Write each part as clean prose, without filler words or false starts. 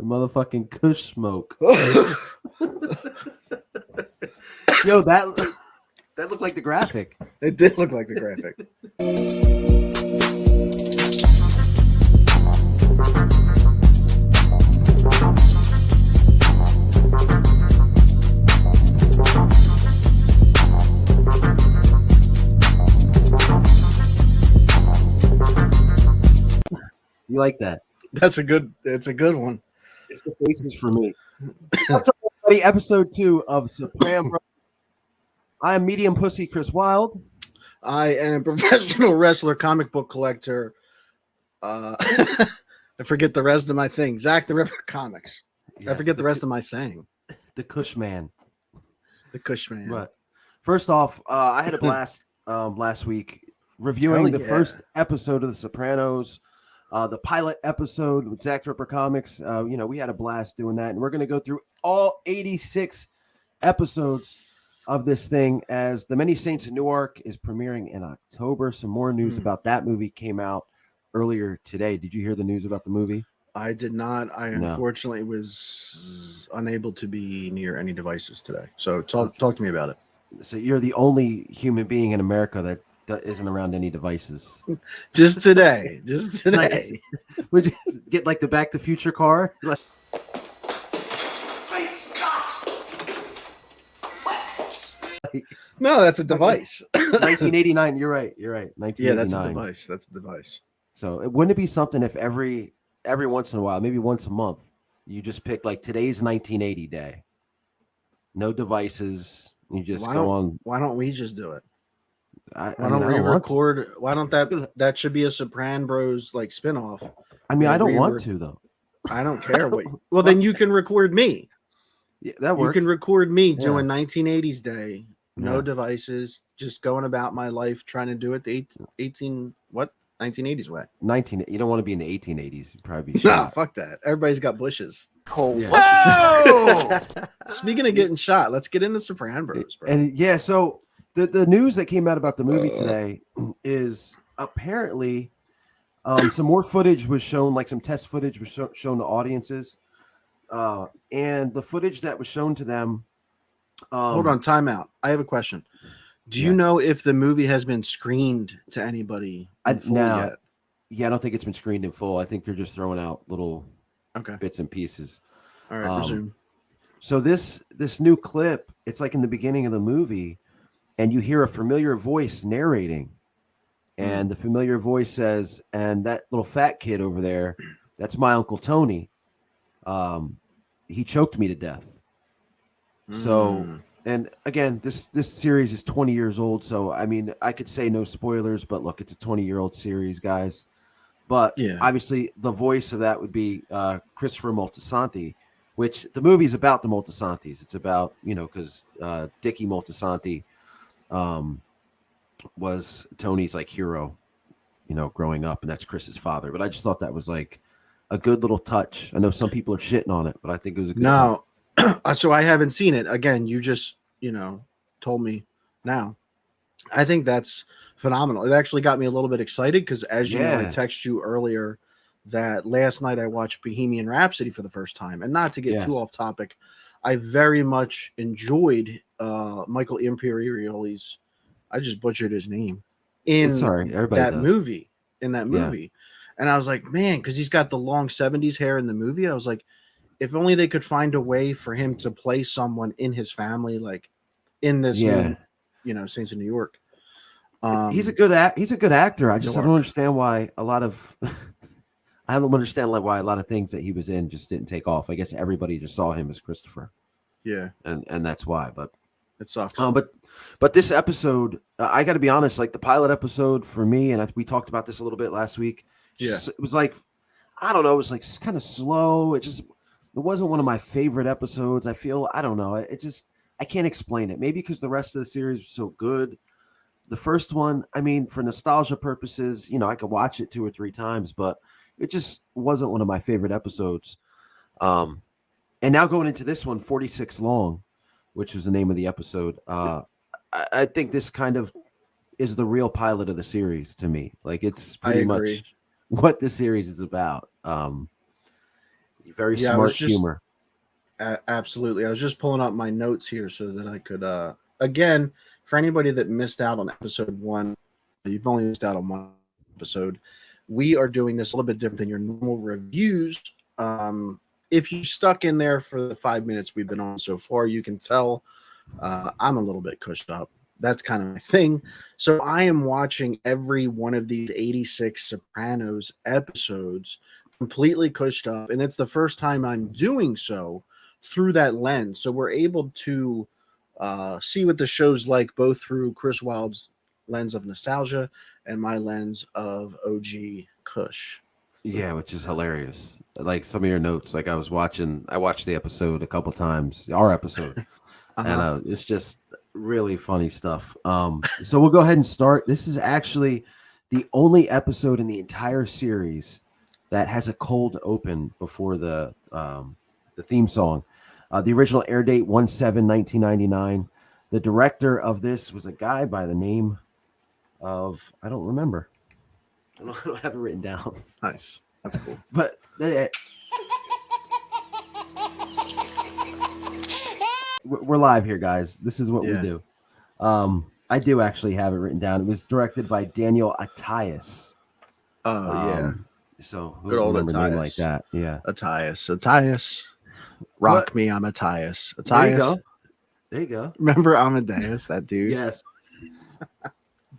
The motherfucking Kush smoke. Yo, that looked like the graphic. It did look like the graphic. You like that? It's a good one. It's the faces for me. What's up, everybody? Episode 2 of Sopranos. I am medium pussy Chris Wylde. I am professional wrestler, comic book collector. I forget the rest of my thing. Zach the Ripper Comics. Yes, I forget the rest of my saying. The Kush Man. The Kush Man. But first off, I had a blast last week reviewing the first episode of The Sopranos. The pilot episode with Zach Ripper Comics. We had a blast doing that, and we're going to go through all 86 episodes of this thing as The Many Saints of Newark is premiering in October. Some more news about that movie came out earlier today. Did you hear the news about the movie? I did not. Unfortunately was unable to be near any devices today. So talk to me about it. So you're the only human being in America that isn't around any devices. Just today. Nice. Would you get like the Back to Future car? Wait, Scott! No, that's a device. 1989. You're right. 1989. Yeah, that's a device. That's a device. So wouldn't it be something if every once in a while, maybe once a month, you just pick like today's 1980 day, no devices, you just go on. Why don't we just do it? Why don't we record? Why don't that should be a Sopranos like spinoff? I mean, I don't want to though. I don't care what. Well, then you can record me. Yeah, that works. You can record me doing 1980s day, no devices, just going about my life trying to do it the 1980s way. You don't want to be in the 1880s. You'd probably be Nah, shot. fuck that. Everybody's got bushes. Yeah. Speaking of getting shot, let's get into Sopranos, bro. And yeah, so the news that came out about the movie today is apparently some more footage was shown, like some test footage was shown to audiences. And the footage that was shown to them. Hold on, time out. I have a question. Do you know if the movie has been screened to anybody yet? Yeah, I don't think it's been screened in full. I think they're just throwing out little bits and pieces. All right, resume. So this new clip, it's like in the beginning of the movie, and you hear a familiar voice narrating. And the familiar voice says, and that little fat kid over there, that's my Uncle Tony. He choked me to death. So, and again, this series is 20 years old. So, I mean, I could say no spoilers, but look, it's a 20-year-old series, guys. But obviously, the voice of that would be Christopher Moltisanti, which the movie's about the Moltisantis. It's about, because Dickie Moltisanti was Tony's like hero, growing up, and that's Chris's father. But I just thought that was like a good little touch. I know some people are shitting on it, but I think it was a good touch. So I haven't seen it. Again, you just, told me now. I think that's phenomenal. It actually got me a little bit excited because, as you know, I texted you earlier that last night I watched Bohemian Rhapsody for the first time. And not to get too off topic, I very much enjoyed Michael Imperioli's, I just butchered his name, in that movie. And I was like, man, because he's got the long 70s hair in the movie. I was like, if only they could find a way for him to play someone in his family, like in this, Saints of New York. He's a good actor. I don't understand why a lot of I don't understand why a lot of things that he was in just didn't take off. I guess everybody just saw him as Christopher. Yeah, and that's why. But it sucks. But this episode, I got to be honest. Like the pilot episode for me, and we talked about this a little bit last week. It was like, I don't know. It was like kind of slow. It wasn't one of my favorite episodes. I feel, I don't know. I can't explain it. Maybe because the rest of the series was so good. The first one, I mean, for nostalgia purposes, I could watch it 2 or 3 times, but it just wasn't one of my favorite episodes. And now going into this one, 46 Long, which was the name of the episode. I think this kind of is the real pilot of the series to me. Like it's pretty much what the series is about. Very smart humor. Absolutely. I was just pulling up my notes here so that I could, again, for anybody that missed out on episode 1, you've only missed out on one episode. We are doing this a little bit different than your normal reviews. If you stuck in there for the 5 minutes we've been on so far, you can tell I'm a little bit cushed up. That's kind of my thing. So I am watching every one of these 86 Sopranos episodes completely cushed up. And it's the first time I'm doing so through that lens. So we're able to see what the show's like, both through Chris Wylde's lens of nostalgia and my lens of OG Kush. Yeah, which is hilarious. Like some of your notes, like I watched the episode a couple times, our episode, and it's just really funny stuff. So we'll go ahead and start. This is actually the only episode in the entire series that has a cold open before the theme song. The original air date 1/7/1999. The director of this was a guy by the name of, I don't remember. I don't have it written down. Nice. That's cool. But we're live here, guys. This is what we do. I do actually have it written down. It was directed by Daniel Attias. So who good old remember Attias. A name like that? Yeah. Attias. Rock me, I'm Attias. There you go. Remember Amadeus, that dude? Yes.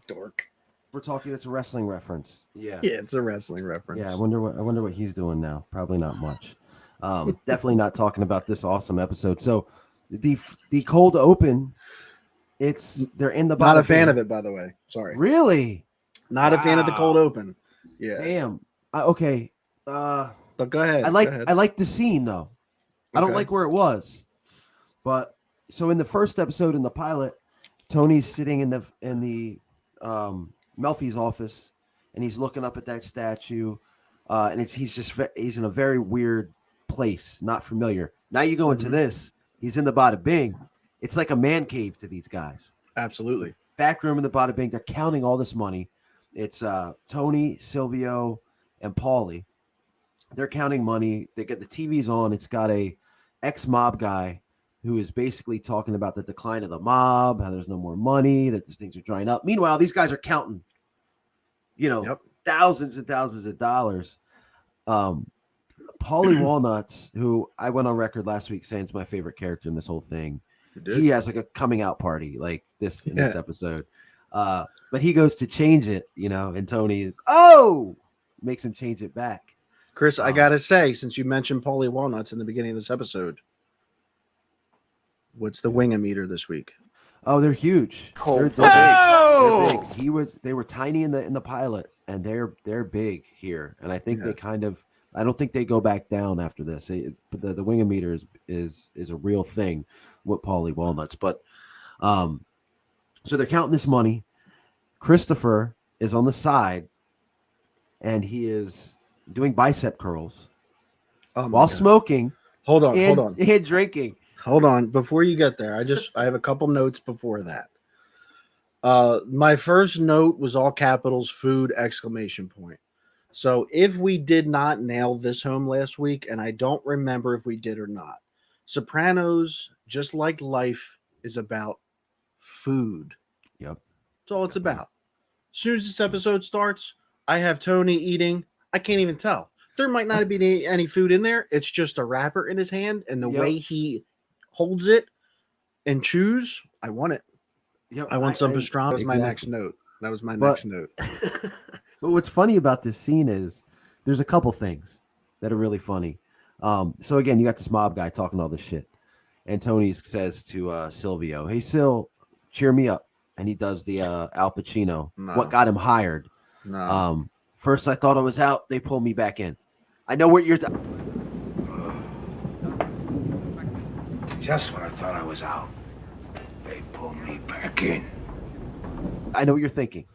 Dork. We're talking. It's a wrestling reference. Yeah. Yeah, it's a wrestling reference. Yeah. I wonder what he's doing now. Probably not much. Definitely not talking about this awesome episode. So the cold open. They're in the. Not a fan of it, by the way. Sorry. Really? Not a fan of the cold open. Yeah. Damn. Okay. But go ahead. I like the scene though. Okay. I don't like where it was, but so in the first episode in the pilot, Tony's sitting in the Melfi's office, and he's looking up at that statue, and he's in a very weird place, not familiar. Now you go into this, he's in the Bada Bing. It's like a man cave to these guys. Absolutely. Back room in the Bada Bing. They're counting all this money. It's Tony, Silvio, and Paulie. They're counting money. They get the TVs on. It's got a ex-mob guy who is basically talking about the decline of the mob, how there's no more money, that these things are drying up. Meanwhile, these guys are counting, thousands and thousands of dollars. Paulie Walnuts, who I went on record last week saying is my favorite character in this whole thing. He has like a coming out party like this in this episode. But he goes to change it, and Tony makes him change it back. Chris, I gotta say, since you mentioned Paulie Walnuts in the beginning of this episode, what's the wingometer this week? Oh, they're huge. They're big. They're big. They were tiny in the pilot, and they're big here. And I think they I don't think they go back down after this. But the wingometer is a real thing with Paulie Walnuts. But so they're counting this money. Christopher is on the side, and he is doing bicep curls while smoking. Hold on. And drinking. Hold on. Before you get there, I have a couple notes before that. My first note was all capitals, food, ! So if we did not nail this home last week, and I don't remember if we did or not, Sopranos, just like life, is about food. Yep. That's all it's about. As soon as this episode starts, I have Tony eating. I can't even tell. There might not be any food in there. It's just a wrapper in his hand, and the way he holds it and chews, I want it. Yep. I want some pastrami. That was my next note. That was my next note. But what's funny about this scene is there's a couple things that are really funny. So again, you got this mob guy talking all this shit, and Tony says to Silvio, "Hey, Sil, cheer me up." And he does the Al Pacino. No. What got him hired? No. First, I thought I was out. They pulled me back in. I know what you're. Just when I thought I was out, they pulled me back in. I know what you're thinking.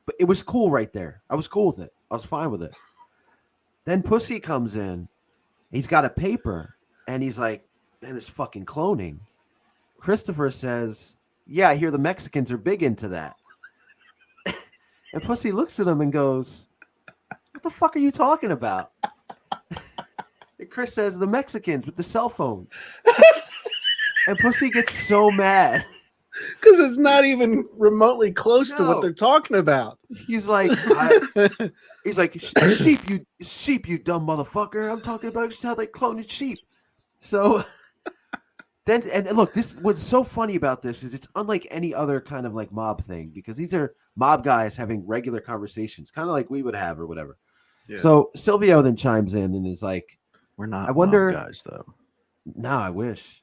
But it was cool right there. I was cool with it. I was fine with it. Then Pussy comes in. He's got a paper, and he's like, man, it's fucking cloning. Christopher says, yeah, I hear the Mexicans are big into that. And Pussy looks at him and goes, what the fuck are you talking about? Chris says the Mexicans with the cell phones. And Pussy gets so mad. Because it's not even remotely close to what they're talking about. He's like, sheep, you dumb motherfucker. I'm talking about how they cloned sheep. So then, and look, this what's so funny about this is it's unlike any other kind of like mob thing because these are mob guys having regular conversations, kind of like we would have or whatever. Yeah. So Silvio then chimes in and is like, "We're not. I wonder, mob guys, though. No, I wish."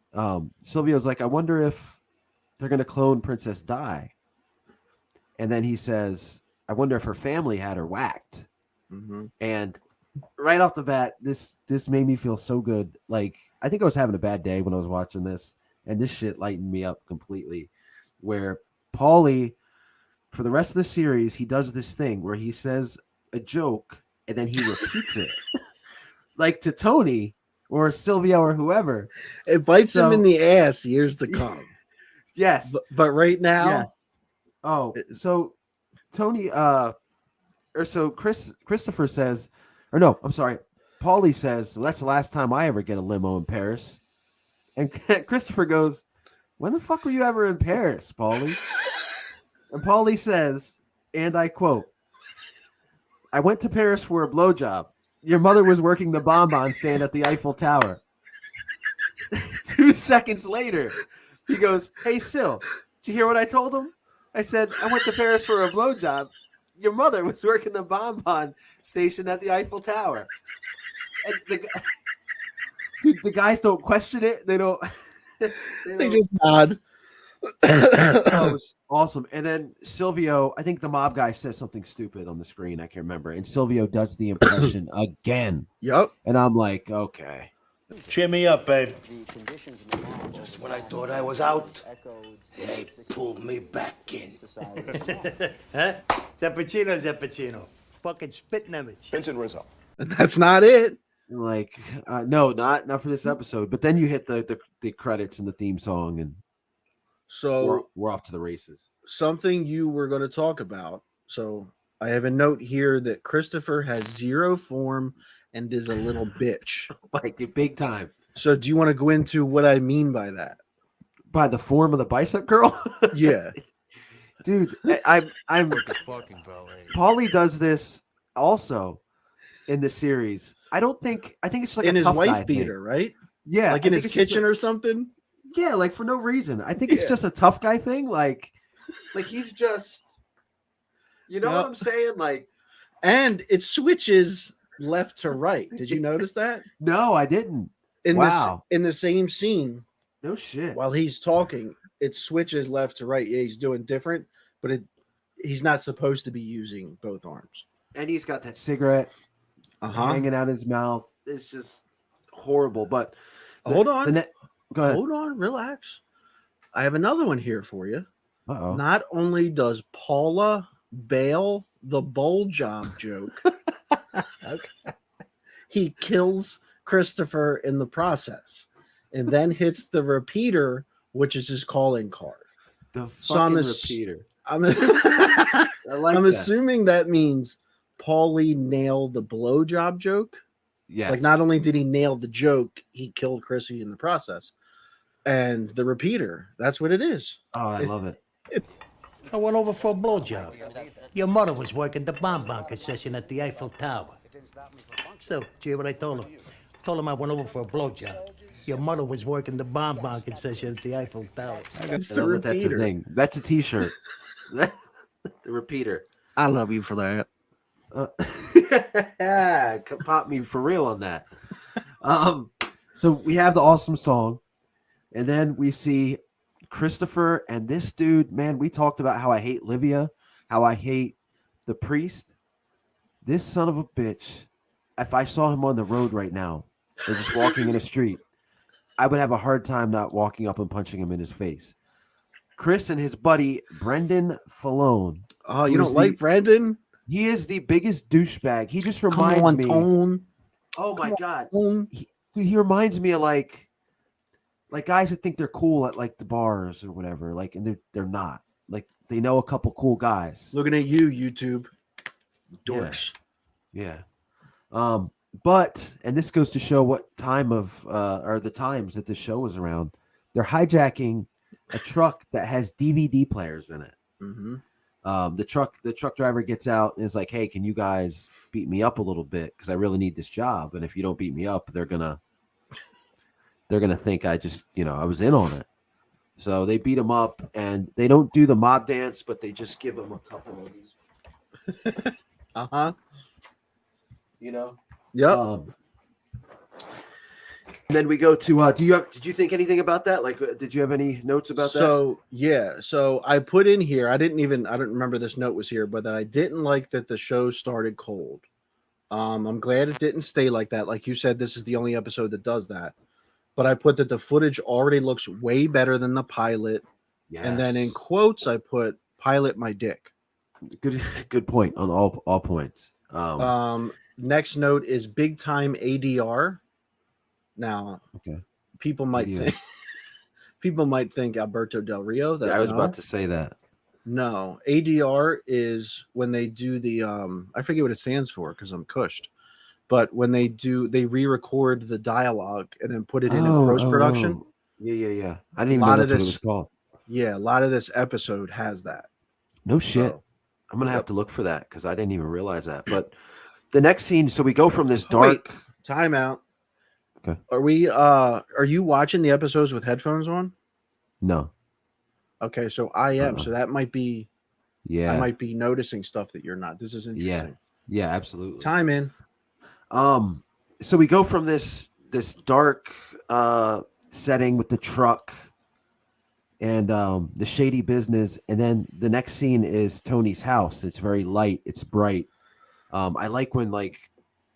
Silvio's like, "I wonder if they're going to clone Princess Di." And then he says, "I wonder if her family had her whacked." Mm-hmm. And right off the bat, this made me feel so good. Like, I think I was having a bad day when I was watching this, and this shit lightened me up completely. Where Paulie, for the rest of the series, he does this thing where he says a joke and then he repeats it. Like to Tony or Silvio or whoever. It bites him in the ass years to come. Yes. But right now. Yes. Oh, so Tony, Christopher says, or no, I'm sorry. Paulie says, well, that's the last time I ever get a limo in Paris. And Christopher goes, when the fuck were you ever in Paris, Paulie? And Paulie says, and I quote, I went to Paris for a blowjob. Your mother was working the bonbon stand at the Eiffel Tower. 2 seconds later, he goes, hey, Sil, did you hear what I told him? I said, I went to Paris for a blowjob. Your mother was working the bonbon station at the Eiffel Tower. And the guys don't question it. They don't. They just nod. Oh, it was awesome. And then Silvio, I think the mob guy says something stupid on the screen. I can't remember. And Silvio does the impression again. Yep. And I'm like, okay. Cheer me up, babe. Just when I thought I was out, they pulled me back in. Huh? Zappuccino. Fucking spitting image. Vincent Rizzo. And that's not it. Like, no, not for this episode. But then you hit the credits and the theme song, and so we're off to the races. Something you were going to talk about. So I have a note here that Christopher has zero form and is a little bitch. Like big time. So do you want to go into what I mean by that? By the form of the bicep curl? Yeah. Dude, I'm fucking Paulie does this also in the series. I think it's like in a his tough wife guy beater, thing. right? Yeah. Like in his kitchen or something? Yeah, like for no reason. I think it's just a tough guy thing. Like he's just, you know what I'm saying? Like, and it switches left to right. Did you notice that? No, I didn't. In the same scene. No shit. While he's talking, it switches left to right. Yeah, he's doing different, but he's not supposed to be using both arms. And he's got that cigarette hanging out his mouth. It's just horrible. But hold on. Go ahead. Hold on, relax. I have another one here for you. Uh-oh. Not only does Paula bail the bowl job joke, okay, he kills Christopher in the process and then hits the repeater, which is his calling card. The fucking repeater. I'm I'm assuming that means Paulie nailed the blowjob joke. Yes. Like not only did he nail the joke, he killed Chrissy in the process. And the repeater, that's what it is. Oh, I love it. I went over for a blowjob. Your mother was working the bonbon concession at the Eiffel Tower. So, did you hear what I told him? I told him I went over for a blowjob. Your mother was working the bonbon concession at the Eiffel Tower. That's a thing. That's a t-shirt. The repeater. I love you for that. Pop me for real on that. So we have the awesome song, and then we see Christopher and this dude. Man, we talked about how I hate Livia, how I hate the priest. This son of a bitch. If I saw him on the road right now, or just walking in a street, I would have a hard time not walking up and punching him in his face. Chris and his buddy Brenden Falone. Oh, you don't like Brenden? He is the biggest douchebag. He just reminds me. Tone. Oh my god, he reminds me of like guys that think they're cool at like the bars or whatever. Like, and they're not. Like they know a couple cool guys. Looking at you, YouTube dorks. Yeah. But and this goes to show what time of or the times that the show was around. They're hijacking a truck that has DVD players in it. Mm-hmm. The truck driver gets out and is like, "Hey, can you guys beat me up a little bit? Because I really need this job. And if you don't beat me up, they're gonna think I just I was in on it." So they beat him up, and they don't do the mob dance, but they just give him a couple of these. Yep. And then we go to did you think anything about that? Like, did you have any notes about that? So I put in here, I don't remember this note was here, but that I didn't like that the show started cold. I'm glad it didn't stay like that. Like you said, this is the only episode that does that. But I put that the footage already looks way better than the pilot. Yes. And then in quotes, I put pilot my dick. Good point on all points. Next note is big time ADR. Now, people might think Alberto Del Rio. I was about to say that. No, ADR is when they do the I forget what it stands for because I'm cushed. But when they re-record the dialogue and then put it in post-production. Yeah. I didn't even know that's what it was called. Yeah, a lot of this episode has that. No shit. I'm gonna have to look for that because I didn't even realize that. But the next scene, so we go from this dark timeout. Okay. Are you watching the episodes with headphones on? No. Okay, so I am. So that might be I might be noticing stuff that you're not. This is interesting. Yeah, absolutely. Time in. So we go from this dark setting with the truck and the shady business, and then the next scene is Tony's house. It's very light, it's bright. I like when like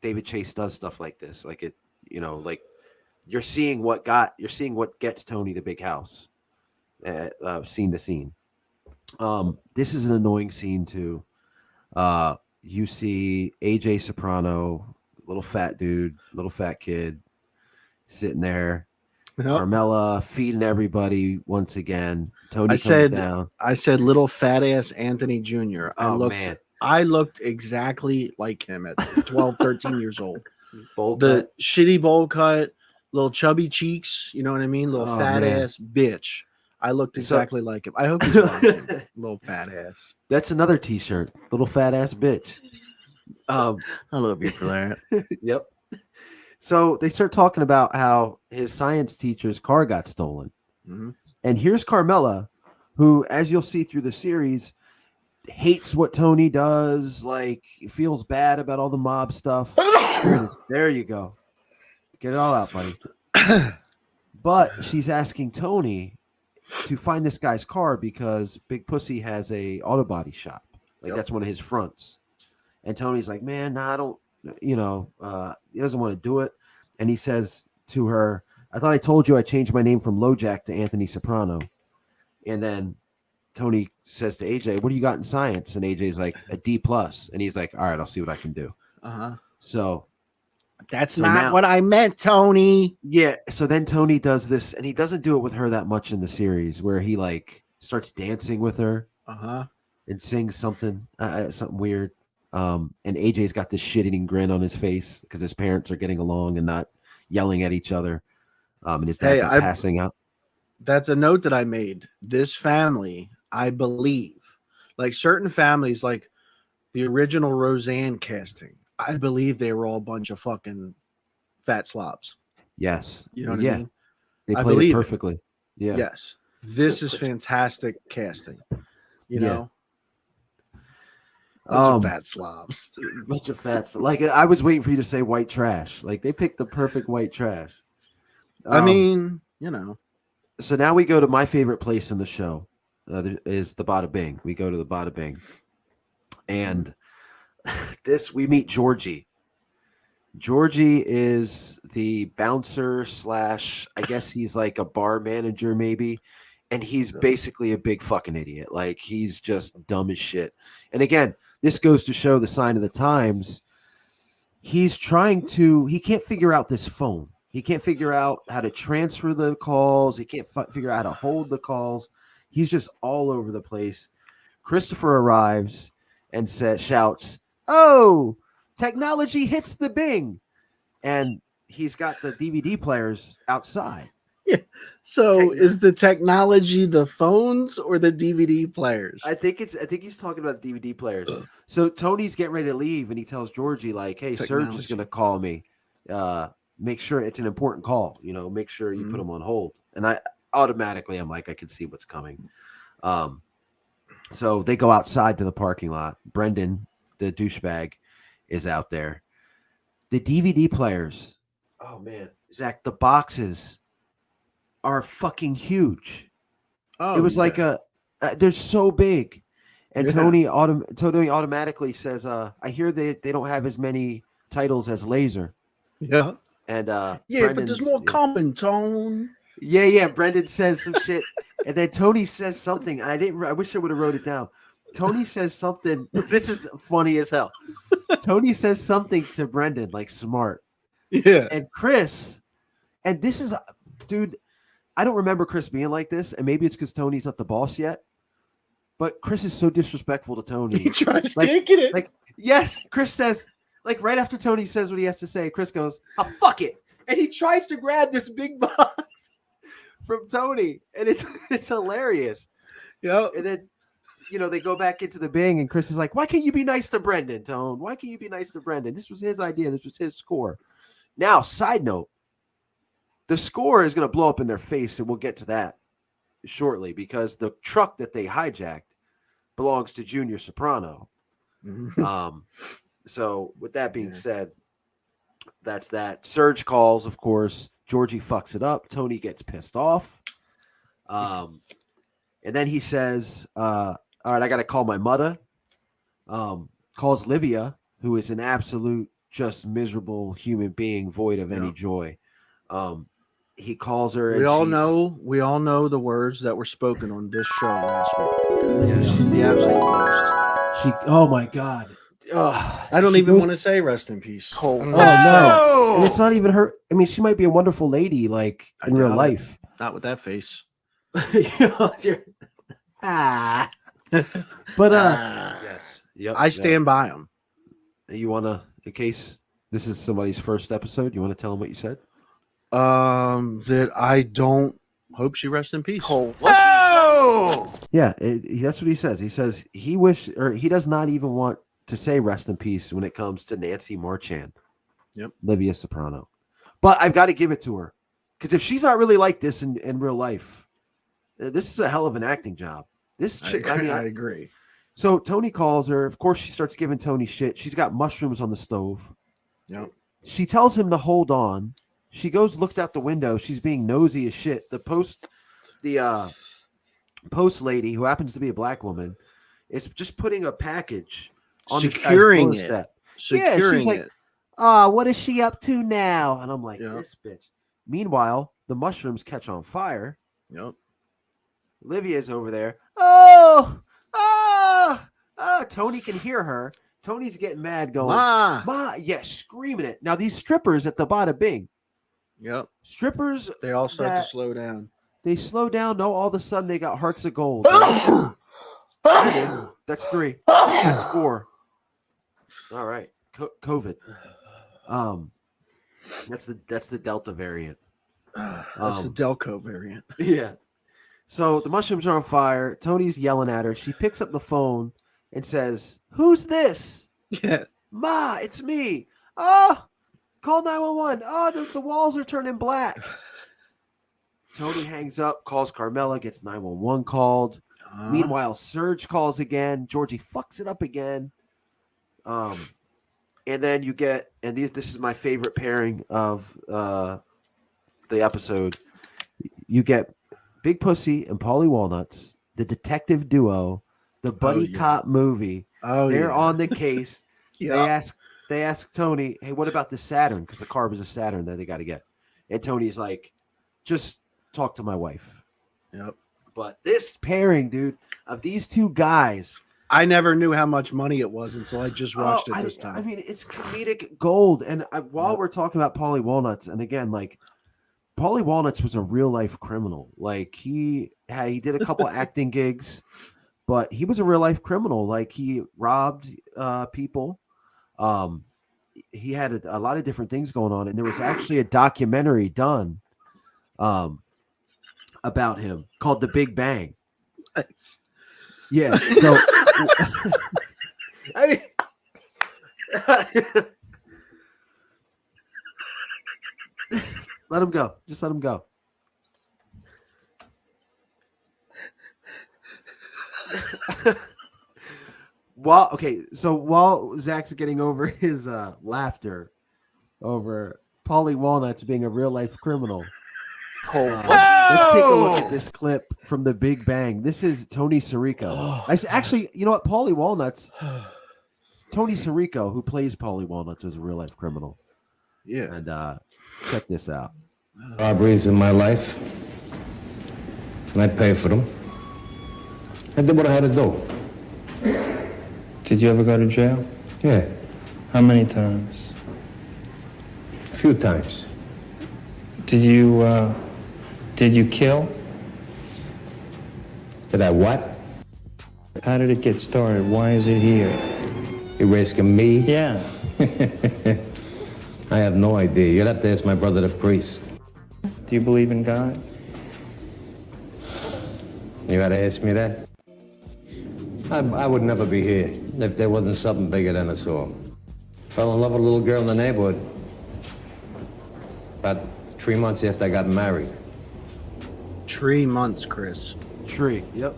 David Chase does stuff like this. Like it, like you're seeing what gets Tony the big house, scene to scene. This is an annoying scene too. You see AJ Soprano, little fat dude, little fat kid, sitting there. Yep. Carmela feeding everybody once again. Tony comes down. I said little fat ass Anthony Jr. I looked exactly like him at 12, 13 years old. Shitty bowl cut, little chubby cheeks, you know what I mean? Little fat ass bitch. I looked exactly like him. I hope he's watching. Little fat ass. That's another t-shirt. Little fat ass bitch. I love you for that. Yep. So they start talking about how his science teacher's car got stolen. Mm-hmm. And here's Carmela, who, as you'll see through the series, hates what Tony does, like feels bad about all the mob stuff. There you go. Get it all out, buddy. But she's asking Tony to find this guy's car because Big Pussy has a auto body shop. Like that's one of his fronts. And Tony's like, man, I don't, he doesn't want to do it. And he says to her, I thought I told you I changed my name from LoJack to Anthony Soprano. And then Tony says to AJ, what do you got in science? And AJ's like, a D+. And he's like, all right, I'll see what I can do. So that's not what I meant, Tony. Yeah. So then Tony does this, and he doesn't do it with her that much in the series, where he like starts dancing with her and sings something weird. And AJ's got this shit-eating grin on his face because his parents are getting along and not yelling at each other. And his dad's passing out. That's a note that I made. This family, I believe, like certain families, like the original Roseanne casting, I believe they were all a bunch of fucking fat slobs. Yes. You know what I mean? They played it perfectly. Yeah. Yes. This is fantastic casting. You know? Bunch of fat slobs. Bunch of fat. Like I was waiting for you to say white trash. Like they picked the perfect white trash. I mean, you know. So now we go to my favorite place in the show. Is the Bada Bing. We go to the Bada Bing, and we meet Georgie. Georgie is the bouncer / I guess he's like a bar manager maybe, and he's basically a big fucking idiot. Like he's just dumb as shit. And again, this goes to show the sign of the times. He can't figure out this phone. He can't figure out how to transfer the calls. He can't figure out how to hold the calls. He's just all over the place. Christopher arrives and shouts, "Oh, technology hits the Bing." and he's got the DVD players outside. Yeah. So is the technology the phones or the DVD players? I think he's talking about DVD players. So Tony's getting ready to leave, and he tells Georgie like, "Hey, Serge is going to call me. Make sure it's an important call. Make sure you put him on hold." And I'm like, I can see what's coming. So they go outside to the parking lot. Brenden, the douchebag, is out there. The DVD players. Oh man, Zach, the boxes are fucking huge. It was like they're so big. And Tony automatically says, I hear they don't have as many titles as Laser. Yeah. And but there's more coming, Tone. Yeah. Brenden says some shit. And then Tony says something. I wish I would have wrote it down. Tony says something. This is funny as hell. Tony says something to Brenden, like smart. Yeah. And Chris, and this is, dude, I don't remember Chris being like this, and maybe it's because Tony's not the boss yet. But Chris is so disrespectful to Tony. He tries taking it. Yes, Chris says, right after Tony says what he has to say, Chris goes, "Oh, fuck it," and he tries to grab this big box from Tony, and it's hilarious. Yeah. And then, they go back into the Bing, and Chris is like, "Why can't you be nice to Brenden, Tone? Why can't you be nice to Brenden? This was his idea. This was his score." Now, side note. The score is going to blow up in their face, and we'll get to that shortly because the truck that they hijacked belongs to Junior Soprano. So with that being said, that's that. Serge calls, of course. Georgie fucks it up. Tony gets pissed off. And then he says, all right, I got to call my mother. Calls Livia, who is an absolute, just miserable human being, void of any joy. He calls her. We all know the words that were spoken on this show last week. Yeah, she's the absolute worst. Oh my God. I don't even want to say rest in peace. Oh no. And it's not even her. I mean, she might be a wonderful lady, like in real life. Not with that face. But yes. Yep. I stand by him. You wanna, in case this is somebody's first episode, you want to tell them what you said? That I don't hope she rests in peace. Yeah, that's what he says. He says he does not even want to say rest in peace when it comes to Nancy Marchand. Yep. Livia Soprano. But I've got to give it to her. Because if she's not really like this in real life, this is a hell of an acting job. This chick, I agree. So Tony calls her. Of course, she starts giving Tony shit. She's got mushrooms on the stove. Yep. She tells him to hold on. She goes, looks out the window. She's being nosy as shit. The post lady, who happens to be a black woman, is just putting a package on securing this guy's doorstep. Securing she's like, what is she up to now? And I'm like, this bitch. Meanwhile, the mushrooms catch on fire. Yep. Livia's over there. Tony can hear her. Tony's getting mad, going, Ma, screaming it. Now, these strippers at the Bada Bing. Yep. Strippers. They all start to slow down. They slow down. No, all of a sudden they got hearts of gold. That is. That's 3. That's 4. All right. COVID. That's the Delta variant. That's the Delco variant. Yeah. So the mushrooms are on fire. Tony's yelling at her. She picks up the phone and says, "Who's this?" Yeah. "Ma, it's me." "Oh, call 911. Oh, the walls are turning black." Tony hangs up, calls Carmela, gets 911 called. Meanwhile, Serge calls again. Georgie fucks it up again. And then you get, and this is my favorite pairing of the episode. You get Big Pussy and Paulie Walnuts, the detective duo, the buddy cop movie. They're on the case. They ask Tony, "Hey, what about the Saturn?" Because the car was a Saturn that they got to get. And Tony's like, "Just talk to my wife." Yep. But this pairing, dude, of these two guys, I never knew how much money it was until I just watched it this time. I mean, it's comedic gold. And while we're talking about Paulie Walnuts, and again, like, Paulie Walnuts was a real life criminal. Like, he did a couple acting gigs, but he was a real life criminal. Like, he robbed people. he had a lot of different things going on, and there was actually a documentary done about him called The Big Bang. Nice. Yeah. So I mean, let him go. Just let him go. While Zach's getting over his laughter over Paulie Walnuts being a real life criminal, let's take a look at this clip from The Big Bang. This is Tony Sirico. Actually, you know what? Paulie Walnuts, Tony Sirico, who plays Paulie Walnuts, is a real life criminal. Yeah. And check this out. Robberies in my life, and I pay for them. I did what I had to do. Did you ever go to jail? Yeah, How many times? a few times. Did you kill? Did I what? How did it get started? Why is it here? You asking me? Yeah. I have no idea. You'd have to ask my brother, the priest. Do you believe in God? You gotta ask me that? I would never be here if there wasn't something bigger than us all. Fell in love with a little girl in the neighborhood. About 3 months after I got married. 3 months, Chris. Tree. Yep.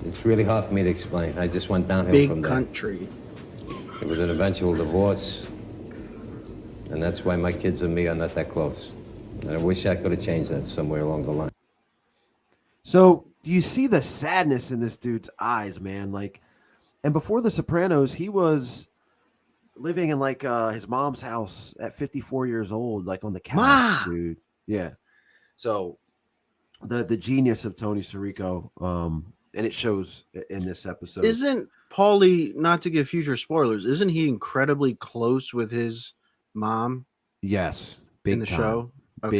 It's really hard for me to explain. I just went downhill Big from there. country. It was an eventual divorce. And that's why my kids and me are not that close. And I wish I could have changed that somewhere along the line. So you see the sadness in this dude's eyes, man. Like, and before The Sopranos, he was living in like his mom's house at 54 years old, like on the couch, dude. Yeah. So the genius of Tony Sirico, and it shows in this episode. Isn't Paulie, not to give future spoilers, isn't he incredibly close with his mom? Yes, big in the time. show? Okay.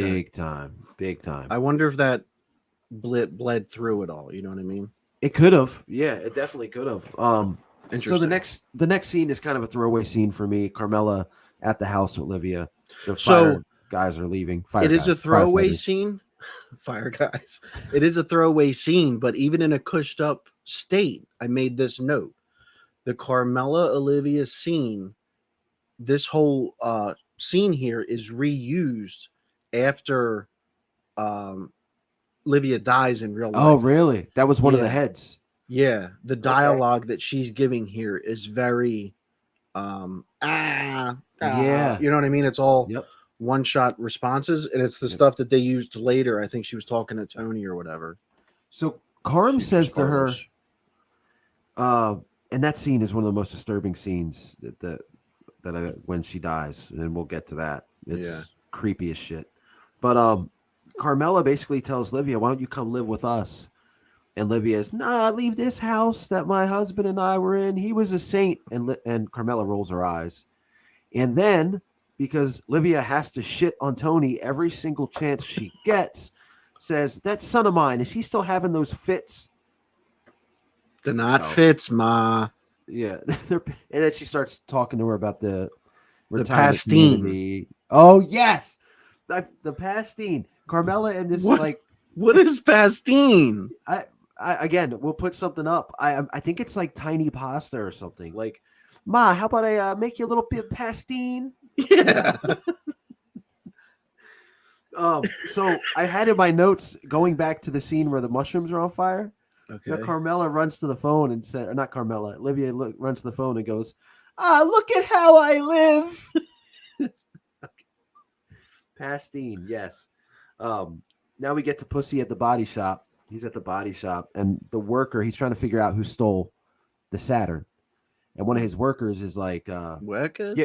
Big time. I wonder if that bled through it all. You know what I mean? It could have. Yeah, it definitely could have. So Interesting. the next scene is kind of a throwaway scene for me. Carmela at the house with Livia. The So, fire guys are leaving. It is a throwaway firefighters. scene. Fire guys. It is a throwaway scene, but even in a cushed up state, I made this note. The Carmela Olivia scene, this whole scene here is reused after Livia dies in real life. Oh, really? That was one of the Yeah. heads. Yeah, the dialogue that she's giving here is very Yeah. you know what I mean? It's all Yep. one shot responses, and it's the Yep. stuff that they used later. I think she was talking to Tony or whatever. So Carm Future says to her, spoilers. and that scene is one of the most disturbing scenes when she dies, and we'll get to that. It's creepy as shit. But Carmela basically tells Livia, "Why don't you come live with us?" And Livia's, "Nah, leave this house that my husband and I were in. He was a saint." And Carmela rolls her eyes. And then, because Livia has to shit on Tony every single chance she gets, says, "That son of mine, is he still having those fits?" They're not fits, ma. Yeah. And then she starts talking to her about the retirement pastine. community. Oh, yes. The pastine. Carmela and this, What? What is pastine? I again, we'll put something up. I think it's like tiny pasta or something. Like, Ma, how about I make you a little bit of pastine? Yeah. So I had in my notes going back to the scene where the mushrooms are on fire. Okay. Now Carmela runs to the phone and said, or not Carmela, Livia runs to the phone and goes, "Look at how I live." Pastine, yes. Now we get to Pussy at the body shop. He's at the body shop, and the worker, he's trying to figure out who stole the Saturn. And one of his workers is like, Workers?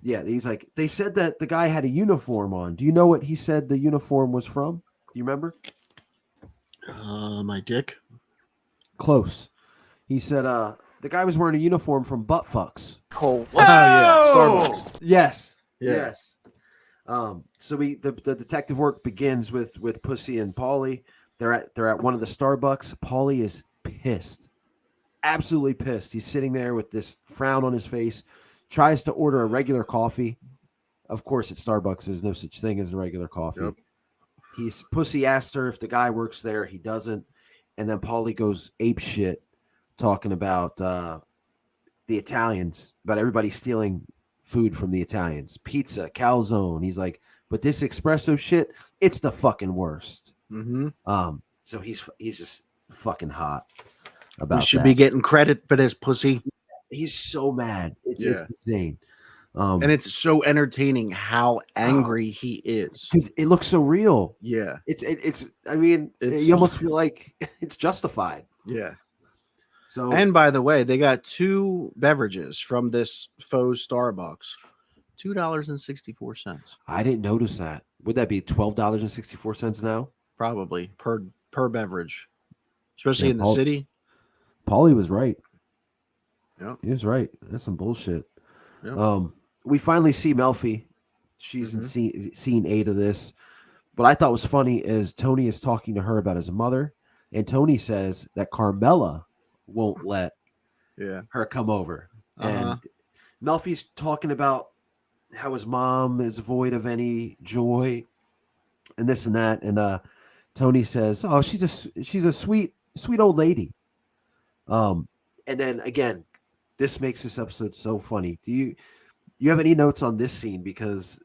yeah, he's like, they said that the guy had a uniform on. Do you know what he said the uniform was from? Do you remember? My dick. Close. He said the guy was wearing a uniform from Butt Fucks. Oh, yeah. Starbucks. Yes. Yeah. Yes. So the detective work begins with Pussy and Paulie. They're at one of the Starbucks. Paulie is pissed. Absolutely pissed. He's sitting there with this frown on his face. tries to order a regular coffee. Of course, at Starbucks, there's no such thing as a regular coffee. Yep. Pussy asked her if the guy works there. He doesn't. And then Paulie goes ape shit talking about the Italians, about everybody stealing food from the Italians. Pizza, calzone. He's like, but this espresso shit, it's the fucking worst. Mm-hmm. So he's just fucking hot about We should that. be getting credit for this, pussy. He's so mad. It's insane. And it's so entertaining how angry he is. Because it looks so real. Yeah. It's I mean, you almost feel like it's justified. Yeah. So, and by the way, they got 2 beverages from this faux Starbucks. $2.64. I didn't notice that. Would that be $12.64 now? Probably per beverage. Especially Yeah, in the city. Paulie was right. Yeah. He was right. That's some bullshit. Yep. We finally see Melfi. She's in scene 8 of this. What I thought was funny is Tony is talking to her about his mother, and Tony says that Carmela won't let her come over. And Melfi's talking about how his mom is void of any joy and this and that. And Tony says, "Oh, she's a sweet old lady." And then again, this makes this episode so funny. Do you have any notes on this scene? Because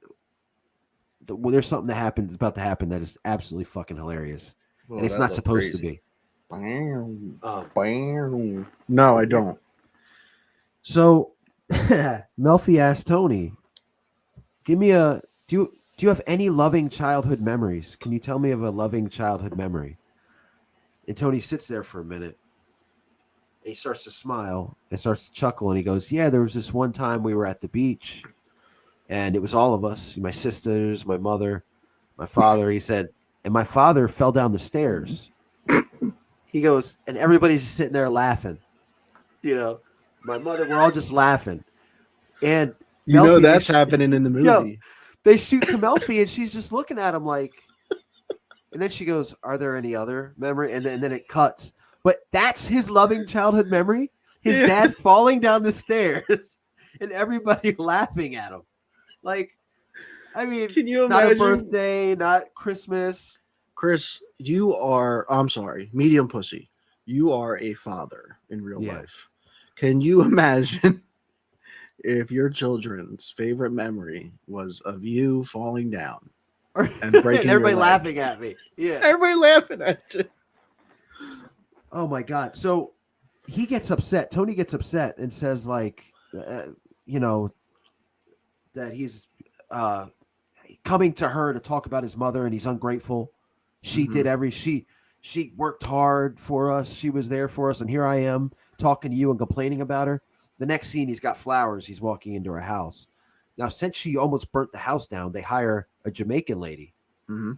there's something that's about to happen that is absolutely fucking hilarious, and it's not supposed to be. Bam. Bam. No, I don't. So Melfi asked Tony, "Give me do you have any loving childhood memories? Can you tell me of a loving childhood memory?" And Tony sits there for a minute. And he starts to smile and starts to chuckle, and he goes, "Yeah, there was this one time we were at the beach, and it was all of us, my sisters, my mother, my father." He said, "And my father fell down the stairs." He goes, and everybody's just sitting there laughing. You know, my mother, we're all just laughing. And Melfi, that's happening in the movie. They shoot to Melfi, and she's just looking at him like, and then she goes, "Are there any other memory?" And then it cuts. But that's his loving childhood memory. His dad falling down the stairs and everybody laughing at him. Like, I mean, can you not imagine? a birthday, not Christmas. Chris, I'm sorry, medium pussy. You are a father in real life. Can you imagine if your children's favorite memory was of you falling down and breaking and everybody your leg? laughing at me? Yeah. Everybody laughing at you. Oh my God. So he gets upset. Tony gets upset and says that he's coming to her to talk about his mother and he's ungrateful. She did she worked hard for us. She was there for us. And here I am talking to you and complaining about her. The next scene, he's got flowers. He's walking into her house. Now, since she almost burnt the house down, they hire a Jamaican lady. Mm-hmm.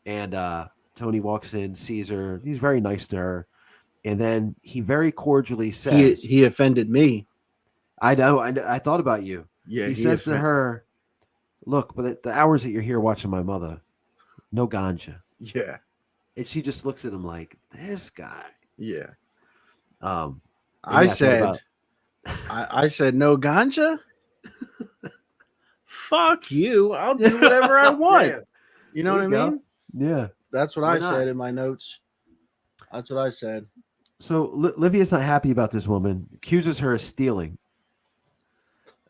And Tony walks in, sees her. He's very nice to her. And then he very cordially says, he offended me. I know. I thought about you. Yeah. He says to her, "Look, but the hours that you're here watching my mother, no ganja." Yeah. And she just looks at him like, this guy. Yeah. I said no ganja. Fuck you. I'll do whatever I want. Yeah. You know what I mean? Yeah. That's what Why I not? said in my notes. That's what I said. So Livia's not happy about this woman, accuses her of stealing,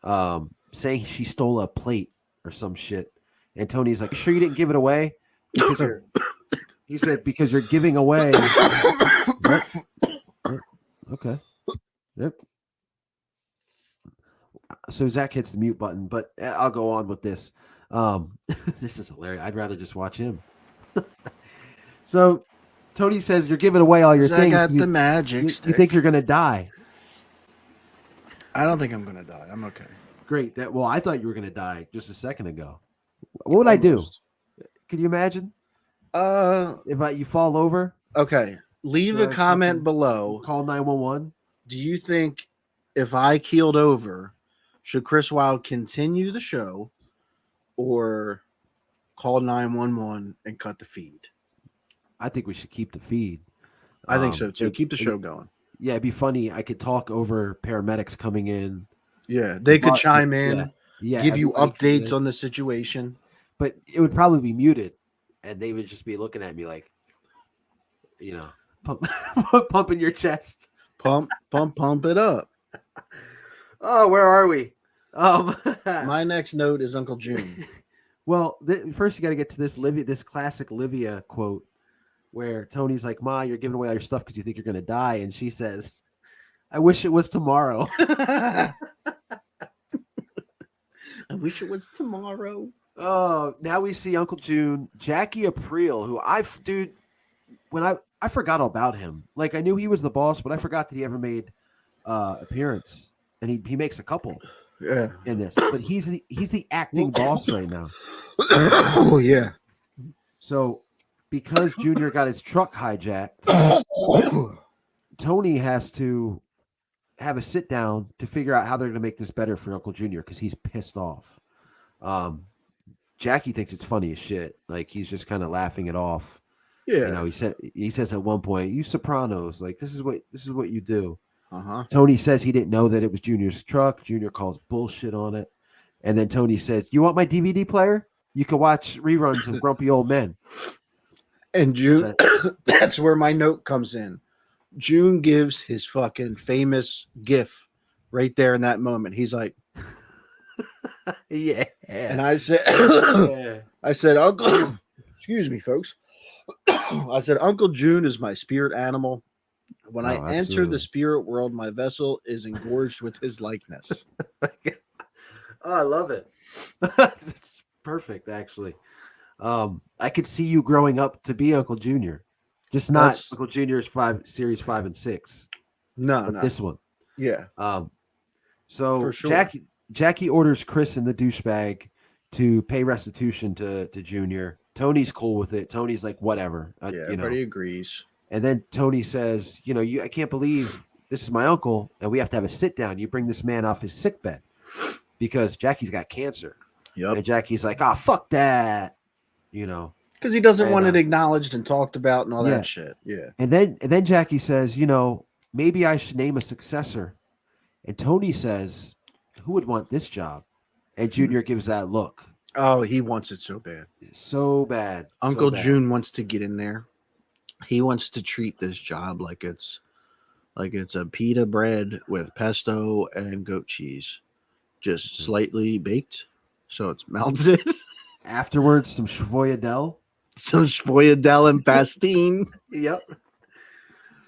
saying she stole a plate or some shit. And Tony's like, "Sure you didn't give it away?" He said, "Because you're giving away." Okay. Yep. So Zach hits the mute button, but I'll go on with this. This is hilarious. I'd rather just watch him. So Tony says, "You're giving away all your things. I got the magic you stick. think you're going to die." I don't think I'm going to die. I'm okay. Great. Well, I thought you were going to die just a second ago. What would I do? Can you imagine? If you fall over? Okay. Leave a comment below. Call 911. Do you think if I keeled over, should Chris Wylde continue the show or call 911 and cut the feed? I think we should keep the feed. I think so too. Keep the show going. Yeah, it'd be funny. I could talk over paramedics coming in Yeah, they could chime in, give you updates on the situation. But it would probably be muted, and they would just be looking at me like, pumping your chest. Pump it up. Oh, where are we? My next note is Uncle June. Well, first you got to get to this classic Livia quote where Tony's like, "Ma, you're giving away all your stuff because you think you're going to die," and she says, "I wish it was tomorrow." I wish it was tomorrow. Oh, now we see Uncle June, Jackie April, who I forgot all about him. Like, I knew he was the boss, but I forgot that he ever made appearance, and he makes a couple. Yeah, in this, but he's the acting boss right now. Oh yeah. So because Junior got his truck hijacked, Tony has to have a sit down to figure out how they're going to make this better for Uncle Junior because he's pissed off. Jackie thinks it's funny as shit. Like, he's just kind of laughing it off. Yeah, he says at one point, "You Sopranos, like this is what you do." Uh-huh. Tony says he didn't know that it was Junior's truck. Junior calls bullshit on it. And then Tony says, "You want my DVD player? You can watch reruns of Grumpy Old Men." And June, that's where my note comes in. June gives his fucking famous gif right there in that moment. He's like, yeah. And I said, Uncle, excuse me, folks. I said, Uncle June is my spirit animal. When I enter the spirit world, my vessel is engorged with his likeness. Oh, I love it. It's perfect, actually. I could see you growing up to be Uncle Junior, just not Uncle Junior's series 5 and 6. No, this one. Yeah. So for sure. Jackie orders Chris and the douchebag to pay restitution to Junior. Tony's cool with it. Tony's like, whatever. Everybody agrees. And then Tony says, I can't believe this is my uncle, and we have to have a sit down. You bring this man off his sick bed because Jackie's got cancer. Yep. And Jackie's like, fuck that. Because he doesn't want it acknowledged and talked about and all that shit. Yeah. And then Jackie says, maybe I should name a successor. And Tony says, who would want this job? And Junior gives that look. Oh, he wants it so bad. So bad. Uncle June wants to get in there. He wants to treat this job like it's a pita bread with pesto and goat cheese, just slightly baked, so it's melted. Afterwards, some Schvoyadel. Some Schvoyadel and pastine. Yep.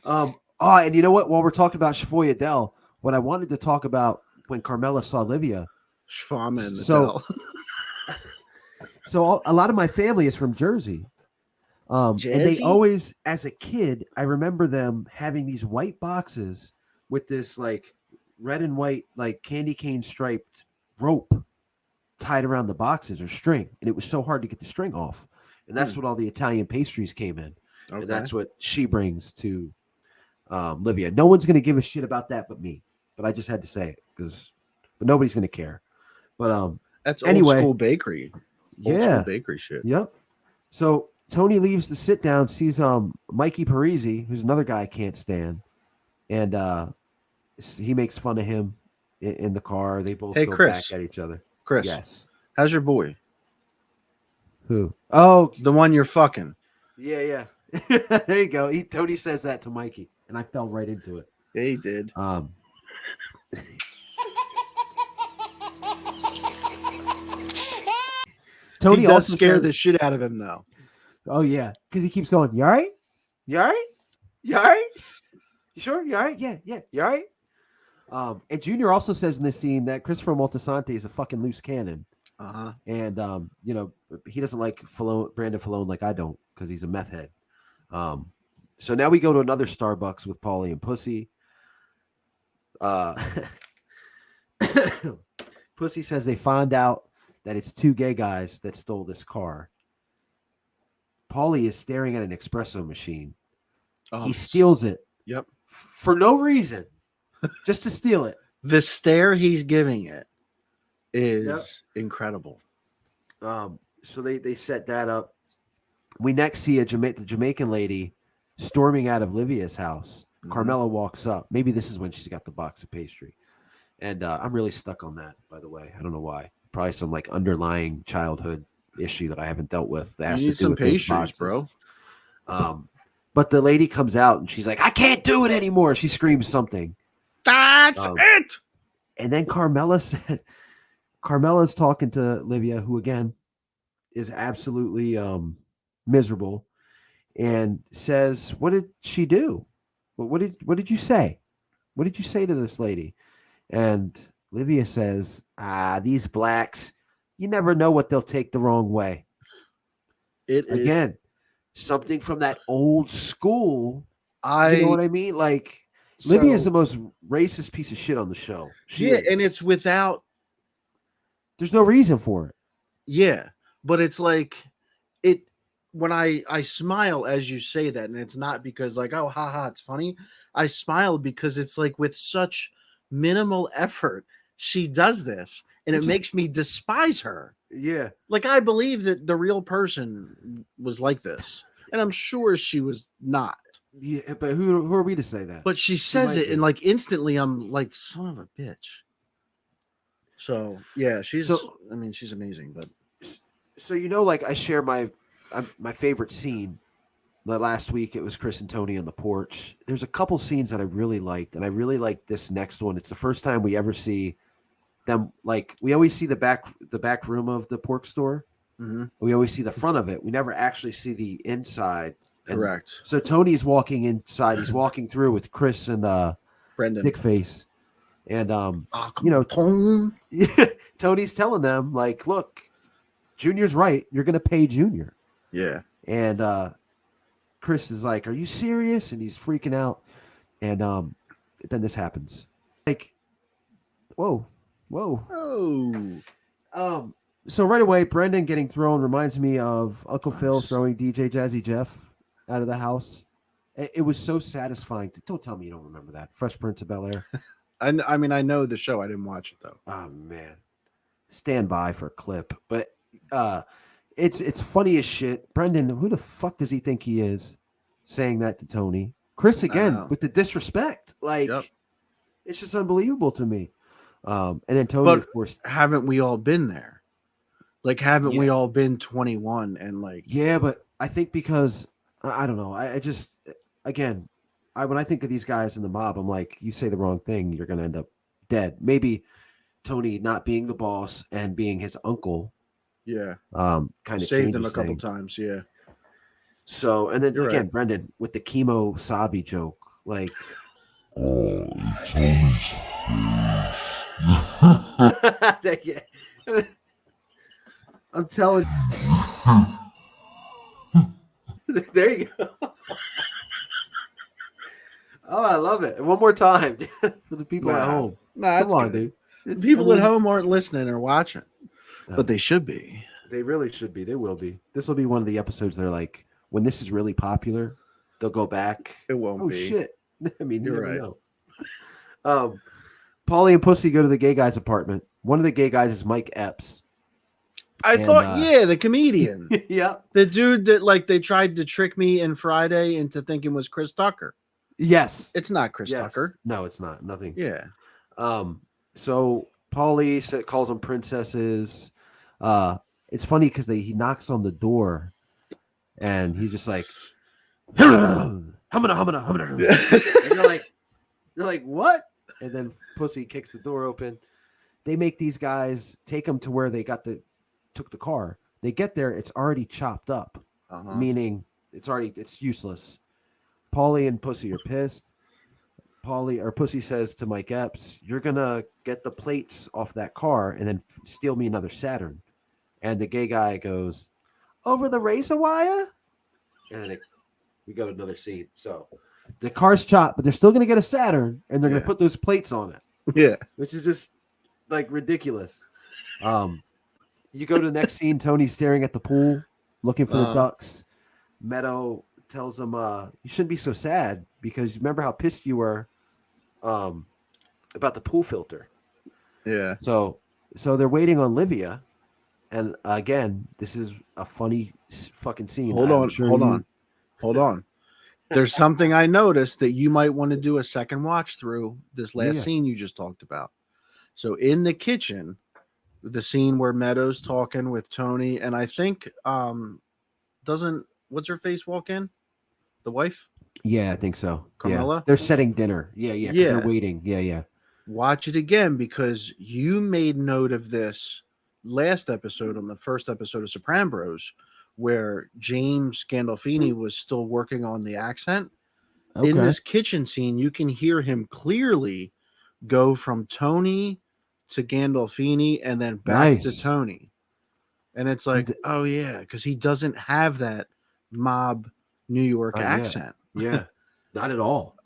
And you know what? While we're talking about Schvoyadel, what I wanted to talk about when Carmela saw Livia. So a lot of my family is from Jersey. And they always, as a kid, I remember them having these white boxes with this like red and white, like candy cane striped rope tied around the boxes or string. And it was so hard to get the string off. And that's what all the Italian pastries came in. Okay. And that's what she brings to Livia. No one's going to give a shit about that but me. But I just had to say it but nobody's going to care. But that's old school bakery. Old school bakery shit. Yep. So Tony leaves the sit down, sees Mikey Parisi, who's another guy I can't stand, and he makes fun of him in the car. They both go back at each other. Chris, yes. How's your boy? Who? Oh, the one you're fucking. Yeah. There you go. Tony says that to Mikey, and I fell right into it. Yeah, he did. Tony he also scare the shit out of him though. Oh yeah, because he keeps going. You all right? You all right? You all right? You sure? You all right? Yeah. You all right? And Junior also says in this scene that Christopher Moltisanti is a fucking loose cannon. Uh-huh. And he doesn't like Brenden Falone like I don't because he's a meth head. So now we go to another Starbucks with Paulie and Pussy. Pussy says they found out that it's 2 gay guys that stole this car. Paulie is staring at an espresso machine. He steals it. Yep. For no reason. Just to steal it. The stare he's giving it is incredible. So they set that up. We next see the Jamaican lady storming out of Livia's house. Mm-hmm. Carmela walks up. Maybe this is when she's got the box of pastry. And I'm really stuck on that, by the way. I don't know why. Probably some like underlying childhood issue that I haven't dealt with. That has You need to do some with those patience, boxes. bro. But the lady comes out and she's like, I can't do it anymore. She screams something. That's it. And then Carmela's talking to Livia, who again is absolutely miserable, and says, what did she do? What did you say? What did you say to this lady? And Livia says, these blacks, you never know what they'll take the wrong way. Again, something from that old school. You know what I mean? Like, Livia is the most racist piece of shit on the show. She is. And it's without. There's no reason for it. Yeah, but it's like it when I smile as you say that, and it's not because like, oh, haha, it's funny. I smile because it's like with such minimal effort she does this, and it makes me despise her. Yeah, like I believe that the real person was like this, and I'm sure she was not. Yeah, but who are we to say that? But she says it, and like instantly, I'm like, son of a bitch. So yeah, she's amazing. But so like I share my favorite scene. Last week it was Chris and Tony on the porch. There's a couple scenes that I really liked, and I really liked this next one. It's the first time we ever see them. Like, we always see the back room of the pork store. Mm-hmm. We always see the front of it. We never actually see the inside. Correct. So Tony's walking inside. He's walking through with Chris and Brenden, Dickface, and Tony's telling them, like, look, Junior's right. You're gonna pay Junior. Yeah. And Chris is like, are you serious? And he's freaking out. And then this happens. Like, whoa. So right away, Brenden getting thrown reminds me of Uncle Phil throwing DJ Jazzy Jeff out of the house. It was so satisfying. Don't tell me you don't remember that. Fresh Prince of Bel-Air. I mean, I know the show. I didn't watch it, though. Oh, man. Stand by for a clip. But it's funny as shit. Brenden, who the fuck does he think he is saying that to Tony? Chris, again, with the disrespect. Like, it's just unbelievable to me. And then Tony, of course. Haven't we all been there? Like, haven't we all been 21 and like. Yeah, but I think because, I don't know. I just, again, when I think of these guys in the mob, I'm like, you say the wrong thing, you're going to end up dead. Maybe Tony not being the boss and being his uncle. Yeah. Kind of saved him a couple times. Yeah. So, and then You're again, right. Brenden with the chemo Sabi joke, like, I'm telling you. There you go. Oh, I love it. One more time for the people at home. Come on, dude. People at home aren't listening or watching, but they should be. They really should be. They will be. This will be one of the episodes they're like, when this is really popular, they'll go back. It won't be. Oh, shit. I mean, you're right. Know. Paulie and Pussy go to the gay guy's apartment. One of the gay guys is Mike Epps. I thought, the comedian. Yeah. The dude that, like, they tried to trick me in Friday into thinking was Chris Tucker. Yes. It's not Chris Tucker. No, it's not. Nothing. Yeah. So Paulie calls them princesses. It's funny because he knocks on the door and he's just like, humana. And they're like, what? And then Pussy kicks the door open. They make these guys take them to where they took the car. They get there, it's already chopped up, meaning it's useless. Paulie and Pussy are pissed. Pussy says to Mike Epps, you're gonna get the plates off that car and then steal me another Saturn. And the gay guy goes, over the razor wire? And then we go to another scene. So the car's chopped, but they're still gonna get a Saturn and they're gonna put those plates on it. Yeah. Which is just like ridiculous. You go to the next scene, Tony's staring at the pool, looking for the ducks. Meadow tells him, you shouldn't be so sad because remember how pissed you were about the pool filter. Yeah. So they're waiting on Livia. And again, this is a funny fucking scene. Hold on. There's something I noticed that you might want to do a second watch through this last scene you just talked about. So in the kitchen, the scene where Meadows talking with Tony, and I think doesn't what's her face walk in? The wife? Yeah, I think so. Carmela? Yeah. They're setting dinner. Yeah, yeah. 'Cause they're waiting. Yeah, yeah. Watch it again because you made note of this last episode on the first episode of Soprambros, where James Gandolfini was still working on the accent. Okay. In this kitchen scene, you can hear him clearly go from Tony to Gandolfini and then back to Tony. And it's like, oh yeah, because he doesn't have that mob New York accent. Yeah. Not at all.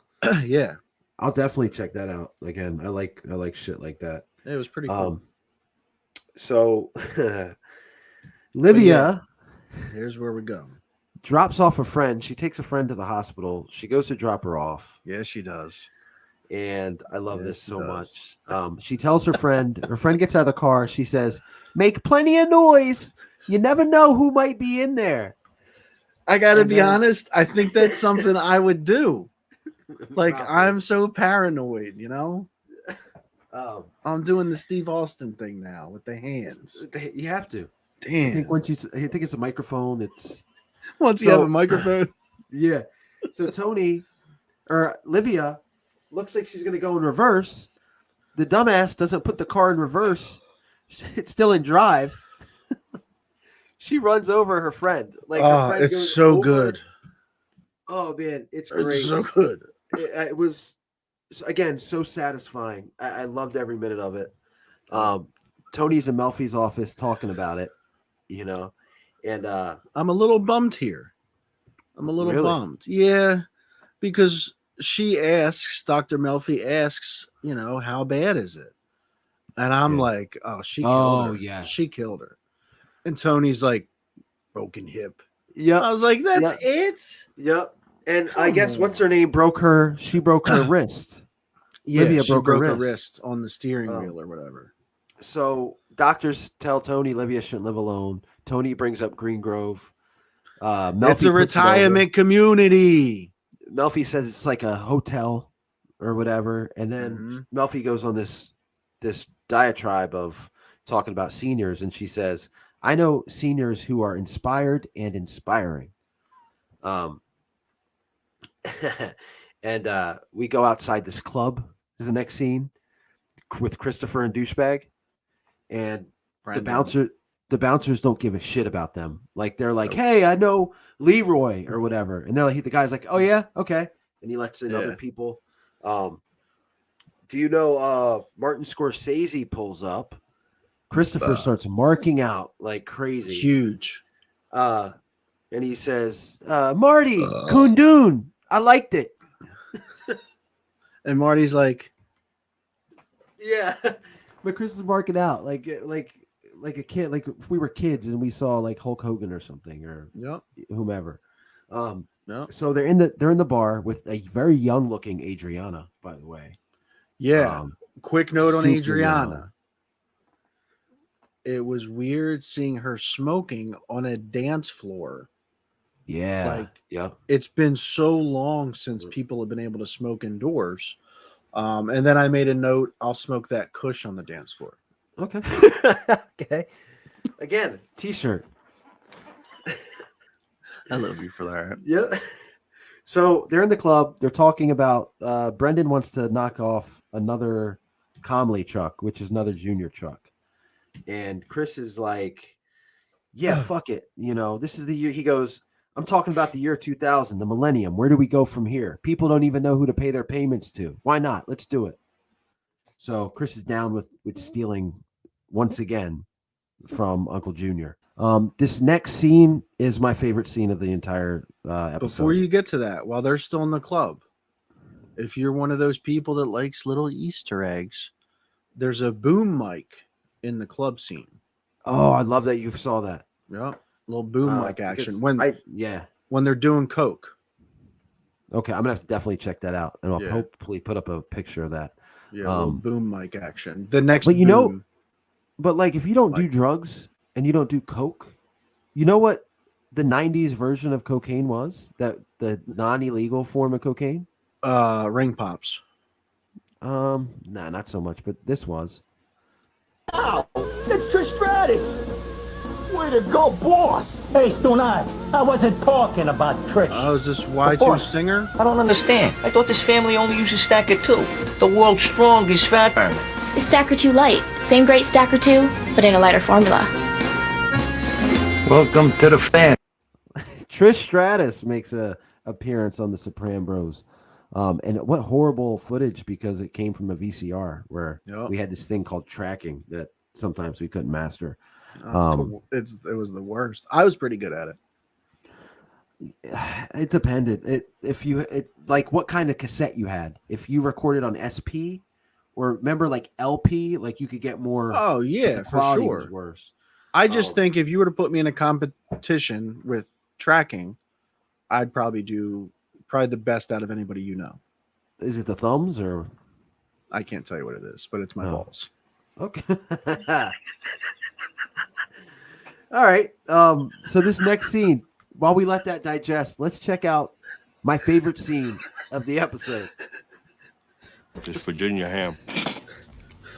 Yeah. I'll definitely check that out again. I like shit like that. It was pretty cool. So Livia, here's where we go. Drops off a friend. She takes a friend to the hospital. She goes to drop her off. Yeah, she does. And I love this so much. She tells her friend gets out of the car. She says, "Make plenty of noise. You never know who might be in there." I gotta be honest. I think that's something I would do. Like, I'm so paranoid, you know? I'm doing the Steve Austin thing now with the hands. You have to. Damn. I think it's a microphone. It's once you have a microphone. Yeah. So Livia looks like she's gonna go in reverse. The dumbass doesn't put the car in reverse. It's still in drive. She runs over her friend. Like, her friend it's so good. Oh man, it's great. It's so good. It was, again, so satisfying. I loved every minute of it. Tony's in Melfi's office talking about it, you know, and I'm a little bummed here. I'm a little bummed. Yeah, because Dr. Melfi asks, you know, how bad is it? And I'm like, oh, she killed her. Yeah. She killed her. And Tony's like, broken hip. Yeah. I was like, that's it? Yep. And I guess what's her name she broke her wrist. Yeah, Livia she broke her wrist on the steering wheel or whatever. So doctors tell Tony Livia shouldn't live alone. Tony brings up Green Grove. It's a retirement community. Melfi says it's like a hotel or whatever. And then Melfi goes on this diatribe of talking about seniors. And she says, I know seniors who are inspired and inspiring. And we go outside this club. This is the next scene with Christopher and Douchebag. And Brenden. the bouncers don't give a shit about them. Like, they're like, hey, I know Leroy or whatever. And they're like, the guy's like, oh yeah, okay. And he lets in other people. Do you know Martin Scorsese pulls up? Christopher starts marking out like crazy. Huge. And he says, Marty, Kundun, I liked it. And Marty's like, yeah. But Chris is marking out like a kid, like if we were kids and we saw like Hulk Hogan or something or whomever. So they're in the bar with a very young looking Adriana, by the way. Yeah. Quick note on Adriana. Young. It was weird seeing her smoking on a dance floor. Yeah. It's been so long since people have been able to smoke indoors. And then I made a note, I'll smoke that kush on the dance floor. Okay. Okay. Again, t-shirt. I love you for that. Yeah. So they're in the club. They're talking about Brenden wants to knock off another Comley truck, which is another junior truck. And Chris is like, yeah, fuck it. You know, this is the year. He goes, I'm talking about the year 2000, the millennium. Where do we go from here? People don't even know who to pay their payments to. Why not? Let's do it. So Chris is down with stealing once again from Uncle Junior. This next scene is my favorite scene of the entire episode. Before you get to that, while they're still in the club, if you're one of those people that likes little Easter eggs, there's a boom mic in the club scene. Oh, I love that you saw that. Yeah, little boom mic action when they're doing coke. Okay, I'm gonna have to definitely check that out, and I'll hopefully put up a picture of that. Yeah, little boom mic action. The next, but but like if you don't do drugs and you don't do coke, you know what the '90s version of cocaine was? That the non-illegal form of cocaine? Ring pops. Nah, not so much, but this was. Ow! It's Trish Stratus! Way to go, boss! Hey, Stunai, I wasn't talking about Trish. Oh, is this Y2 Stinger? I don't understand. I thought this family only uses Stacker 2, the world's strongest fat burner. It's Stacker 2 Light. Same great Stacker 2, but in a lighter formula. Welcome to the fan. Trish Stratus makes a appearance on the Sopranos. And what horrible footage, because it came from a VCR where we had this thing called tracking that sometimes we couldn't master. It was the worst. I was pretty good at it. It depended. Like what kind of cassette you had. If you recorded on SP or remember like LP, like you could get more. Oh yeah, for sure. Was worse. I just think if you were to put me in a competition with tracking, I'd probably do the best out of anybody you know. Is it the thumbs or? I can't tell you what it is, but it's my balls. Okay. All right. So this next scene, while we let that digest, let's check out my favorite scene of the episode. Just Virginia ham.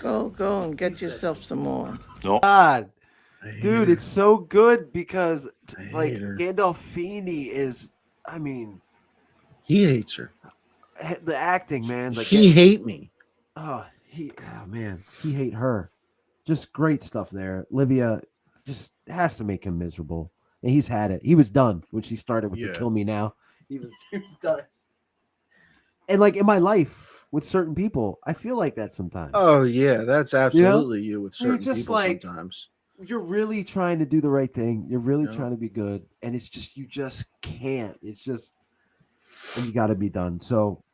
Go and get yourself some more. No. God, dude, it's so good because like Gandolfini is, I mean, he hates her. The acting, man. Like he hate me. Oh man, he hate her. Just great stuff there. Livia just has to make him miserable, and he's had it. He was done when she started with the "Kill Me Now." He was done. And like in my life with certain people, I feel like that sometimes. Oh yeah, that's absolutely you with certain just people like, sometimes. You're really trying to do the right thing. You're really trying to be good, and it's just you just can't. It's just and you got to be done. So,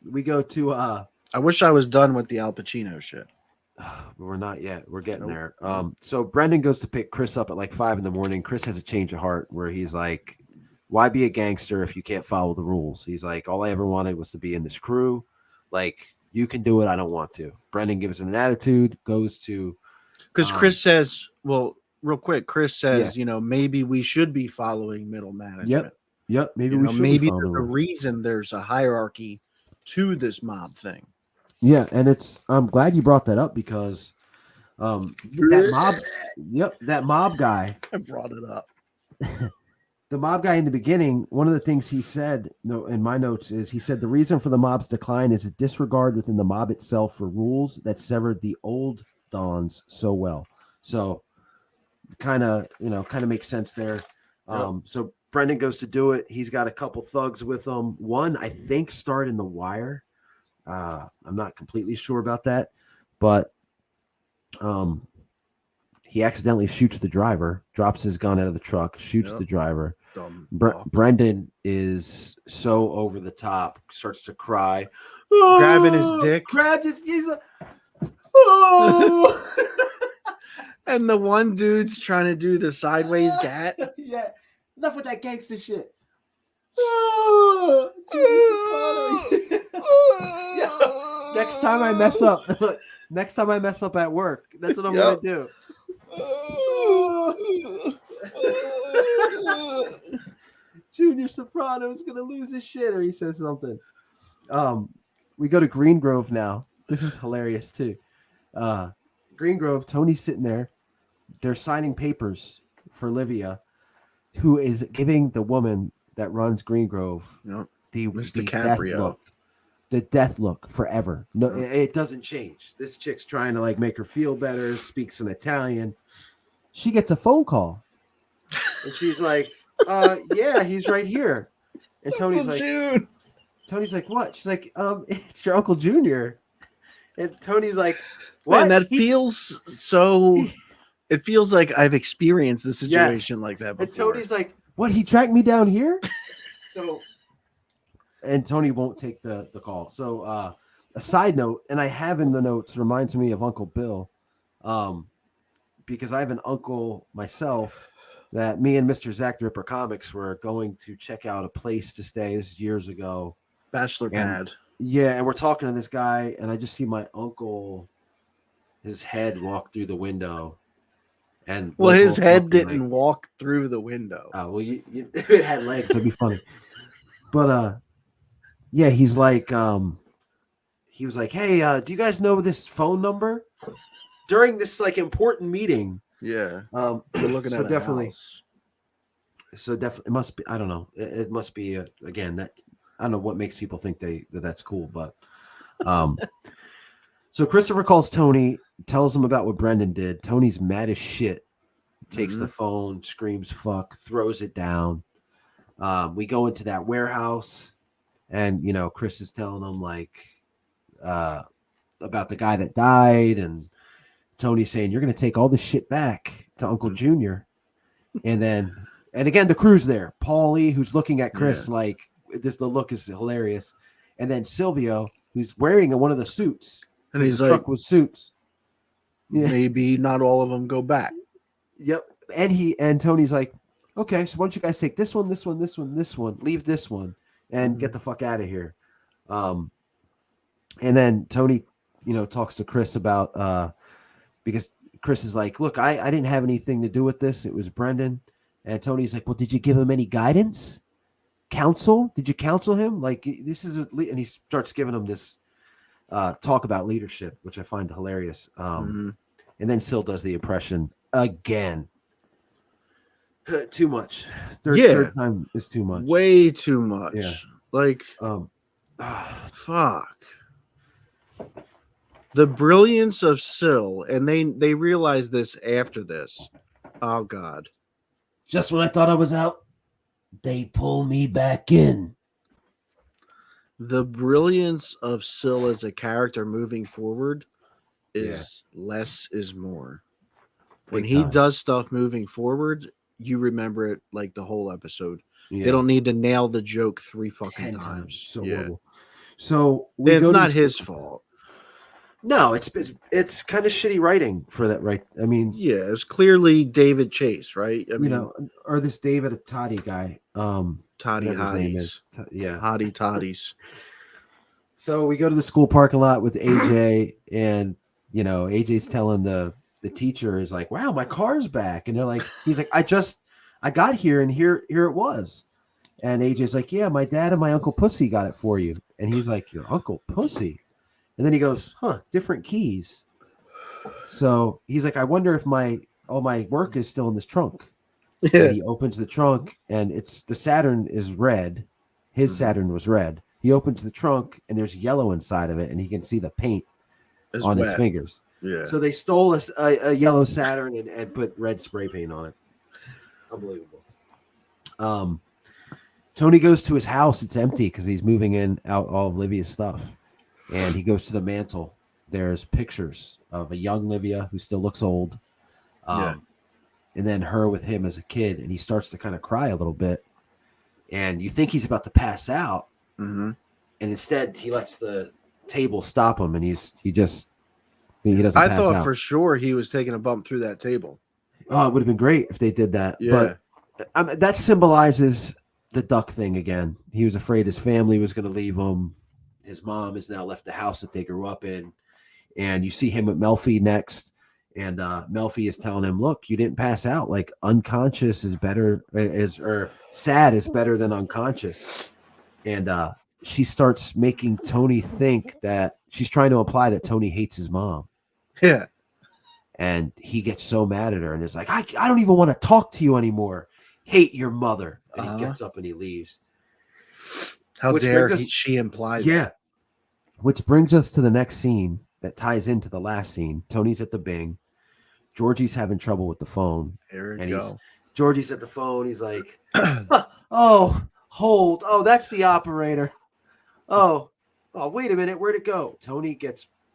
we go to. I wish I was done with the Al Pacino shit. But we're not yet. We're getting there. So Brenden goes to pick Chris up at like 5 a.m. Chris has a change of heart where he's like, why be a gangster if you can't follow the rules? He's like, all I ever wanted was to be in this crew. Like, you can do it. I don't want to. Brenden gives him an attitude, goes to. Because Chris says, well, real quick, Chris says, maybe we should be following middle management. Yep. Maybe we should. Maybe there's a reason there's a hierarchy to this mob thing. Yeah, and I'm glad you brought that up because that mob guy. I brought it up. The mob guy in the beginning, one of the things he said in my notes is he said the reason for the mob's decline is a disregard within the mob itself for rules that severed the old dons so well. So kind of makes sense there. So Brenden goes to do it. He's got a couple thugs with him. One, I think, starred in The Wire. I'm not completely sure about that, but he accidentally shoots the driver, drops his gun out of the truck, shoots the driver. Brenden is so over the top, starts to cry, grabbing his dick, he's like, oh. And the one dude's trying to do the sideways gat. Yeah, enough with that gangster shit. Oh, yeah. Next time I mess up at work, that's what I'm gonna do. Junior Soprano's gonna lose his shit, or he says something. We go to Green Grove now. This is hilarious too. Green Grove, Tony's sitting there. They're signing papers for Livia, who is giving the woman that runs Green Grove the death look. The death look forever. No, it doesn't change. This chick's trying to like make her feel better, speaks in Italian. She gets a phone call. And she's like, yeah, he's right here. And Tony's like, what? She's like, it's your Uncle Junior. And Tony's like, what? Man, that feels so. It feels like I've experienced a situation like that before. And Tony's like, what? He tracked me down here? And Tony won't take the call. So a side note, and I have in the notes, reminds me of Uncle Bill, because I have an uncle myself that me and Mr. Zach Dripper Comics were going to check out a place to stay. This is years ago. Bachelor pad. Yeah, and we're talking to this guy, and I just see my uncle, his head walk through the window. And his head didn't walk through the window. Oh, well, it had legs. That'd be funny. But he's like, he was like, hey, do you guys know this phone number? during this like important meeting. Yeah. We're looking at definitely. House. So definitely, it must be. I don't know. It must be again that I don't know what makes people think that's cool, but so Christopher calls Tony, tells him about what Brenden did. Tony's mad as shit. Takes the phone, screams "fuck," throws it down. We go into that warehouse, and Chris is telling him like about the guy that died, and Tony's saying you're going to take all this shit back to Uncle Junior, and again the crew's there. Paulie, who's looking at Chris like this, the look is hilarious, and then Silvio, who's wearing one of the suits, and he's the like, truck with suits. Maybe not all of them go back. Yep. And Tony's like, okay, so why don't you guys take this one, this one, this one, this one, leave this one, and get the fuck out of here. And then Tony, talks to Chris about because Chris is like, look, I didn't have anything to do with this. It was Brenden. And Tony's like, well, did you give him any guidance? Counsel? Did you counsel him? Like, this is, and he starts giving him this talk about leadership, which I find hilarious. And then Sil does the impression again. Too much. Third time is too much. Way too much. Yeah. Like, fuck. The brilliance of Sil, and they realize this after this. Oh God. Just when I thought I was out, they pull me back in. The brilliance of Sil as a character moving forward is less is more. When he does stuff moving forward, you remember it like the whole episode. Yeah. They don't need to nail the joke 3 fucking times. So horrible. So it's not his fault. No, it's kind of shitty writing for that, right? I mean, yeah, it's clearly David Chase, right? I mean, or this David Toddy guy. Toddy Hotties. Hottie Toddies. So we go to the school parking lot with AJ, and AJ's telling the teacher is like, wow, my car's back. And he's like, I got here and here it was. And AJ's like, yeah, my dad and my Uncle Pussy got it for you. And he's like, your Uncle Pussy? And then he goes, different keys. So he's like, I wonder if all my work is still in this trunk. Yeah. And he opens the trunk, and the Saturn is red. His Saturn was red. He opens the trunk, and there's yellow inside of it, and he can see the paint on his fingers. Yeah. So they stole a yellow Saturn and put red spray paint on it. Unbelievable. Tony goes to his house. It's empty because he's moving out all of Livia's stuff. And he goes to the mantle. There's pictures of a young Livia who still looks old. And then her with him as a kid. And he starts to kind of cry a little bit. And you think he's about to pass out. Mm-hmm. And instead, he lets the table stop him. And he doesn't pass out. I thought for sure he was taking a bump through that table. Oh, it would have been great if they did that. Yeah. But that symbolizes the duck thing again. He was afraid his family was going to leave him. His mom has now left the house that they grew up in. And you see him with Melfi next. And Melfi is telling him, look, you didn't pass out. Like, unconscious is better, or sad is better than unconscious. And she starts making Tony think that she's trying to imply that Tony hates his mom. Yeah. And he gets so mad at her and is like, I don't even want to talk to you anymore. Hate your mother. And he gets up and he leaves. How dare she implies that. Which brings us to the next scene that ties into the last scene. Tony's at the Bing. Georgie's having trouble with the phone. Georgie's at the phone. He's like, oh, hold. Oh, that's the operator. Oh, wait a minute. Where'd it go? Tony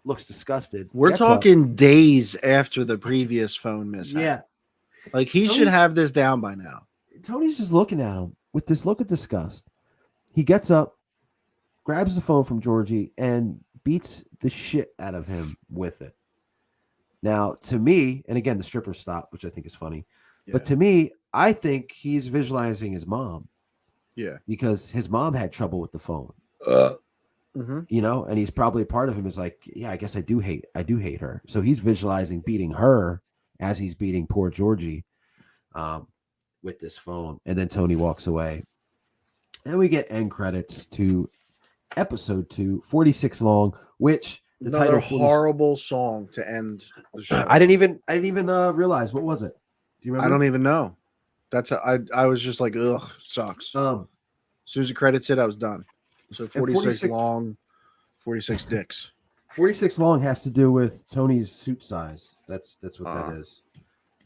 looks disgusted. We're talking days after the previous phone mishap. Yeah. Like, he should have this down by now. Tony's just looking at him with this look of disgust. He gets up, grabs the phone from Georgie, and beats the shit out of him with it. Now, to me, and again, the stripper stopped, which I think is funny. Yeah. But to me, I think he's visualizing his mom. Yeah. Because his mom had trouble with the phone. And he's probably part of him is like, yeah, I guess I do hate her. So he's visualizing beating her as he's beating poor Georgie with this phone. And then Tony walks away. And we get end credits to episode 2, 46 long, which the Another title 40, horrible song to end the show. I didn't even realize what was it. Do you remember? I don't even know. That's I was just like, ugh, sucks. As soon as the credits hit, I was done. So 46 long, 46 dicks. 46 long has to do with Tony's suit size. That's what that is.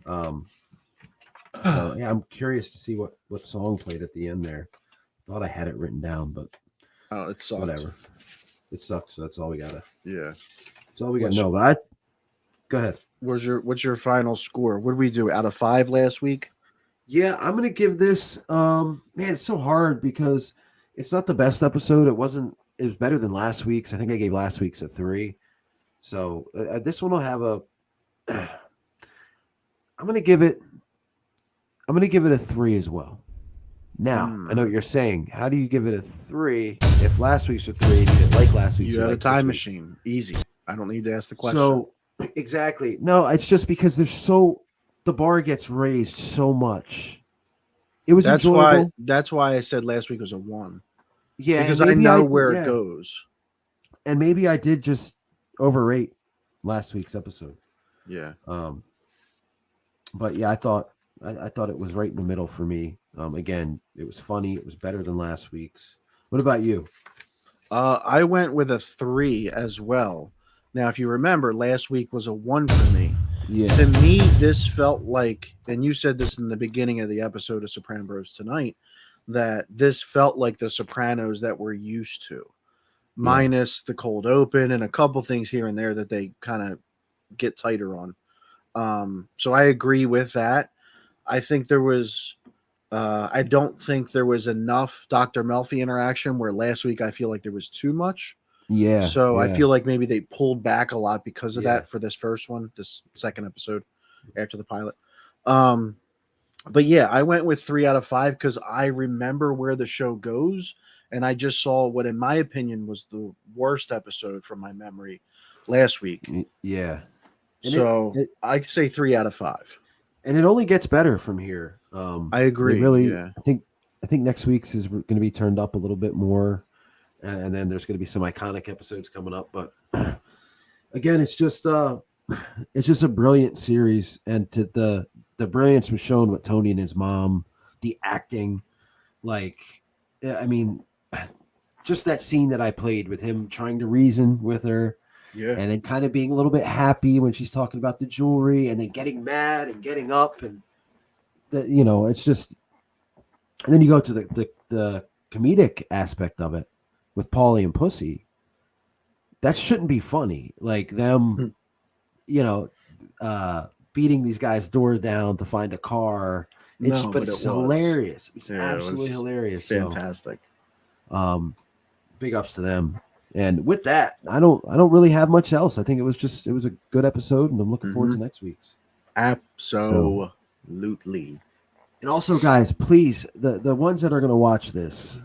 So yeah, I'm curious to see what song played at the end there. Thought I had it written down, but it sucks. Whatever. It sucks. So that's all we gotta. Yeah, that's all we gotta know. But go ahead. What's your final score? What did we do out of 5 last week? Yeah, I'm gonna give this. Man, it's so hard because it's not the best episode. It wasn't. It was better than last week's. I think I gave last week's a 3. So this one will have a. I'm gonna give it a 3 as well. Now I know what you're saying. How do you give it a 3 if last week's a 3 and you didn't like last week's? You have a time machine. Easy. I don't need to ask the question. So exactly. No, it's just because the bar gets raised so much. It was enjoyable. That's why I said last week was a 1. Yeah, because I know where it goes. And maybe I did just overrate last week's episode. Yeah. But yeah, I thought it was right in the middle for me. Again, it was funny. It was better than last week's. What about you? I went with a 3 as well. Now, if you remember, last week was a 1 for me. Yeah. To me, this felt like, and you said this in the beginning of the episode of Sopranos tonight, that this felt like the Sopranos that we're used to, minus the cold open and a couple things here and there that they kind of get tighter on. So I agree with that. I think there was, I don't think there was enough Dr. Melfi interaction where last week I feel like there was too much. Yeah. So yeah. I feel like maybe they pulled back a lot because of that for this first one, this second episode after the pilot. But yeah, I went with 3 out of 5 because I remember where the show goes, and I just saw what, in my opinion, was the worst episode from my memory last week. Yeah. And so I say 3 out of 5. And it only gets better from here. I agree. Really, yeah. I think next week's is going to be turned up a little bit more, and then there's going to be some iconic episodes coming up. But again, it's just a brilliant series, and the brilliance was shown with Tony and his mom, the acting, like, I mean, just that scene that I played with him trying to reason with her. Yeah. And then kind of being a little bit happy when she's talking about the jewelry, and then getting mad and getting up, and it's just. And then you go to the comedic aspect of it with Paulie and Pussy. That shouldn't be funny, like them, beating these guys' door down to find a car. But it's hilarious. It's absolutely hilarious. Fantastic. So, big ups to them. And with that, I don't really have much else. I think it was a good episode, and I'm looking forward to next week's. Absolutely. And also, guys, please, the ones that are going to watch this,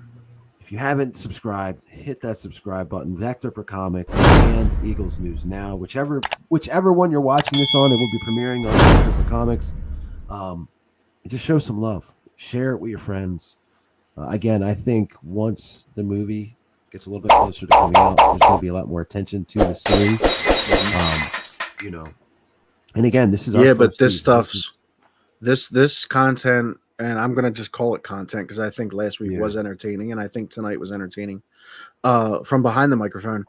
if you haven't subscribed, hit that subscribe button. Zach Ripper Comics and Eagles News Now, whichever one you're watching this on, it will be premiering on Zach Ripper Comics. Just show some love. Share it with your friends. Again, I think once the movie gets a little bit closer to coming out, there's going to be a lot more attention to the series. And again, this is our first but this season. stuff's this content, and I'm gonna just call it content because I think last week was entertaining, and I think tonight was entertaining. From behind the microphone,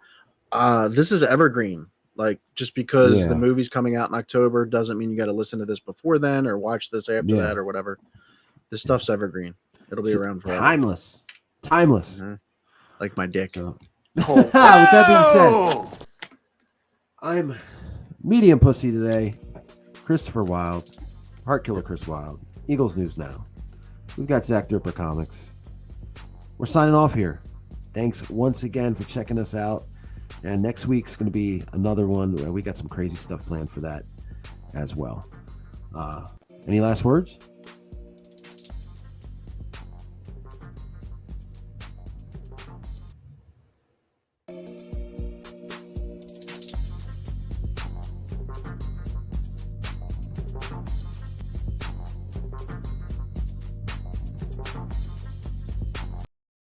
this is evergreen. Like, just because the movie's coming out in October doesn't mean you got to listen to this before then or watch this after that or whatever. This stuff's evergreen. It'll be around forever. Timeless. Mm-hmm. Like my dick. So. With that being said, I'm medium pussy today. Christopher Wylde, Heart Killer Chris Wylde, Eagles News Now. We've got Zach Ripper Comics. We're signing off here. Thanks once again for checking us out. And next week's going to be another one. We got some crazy stuff planned for that as well. Any last words?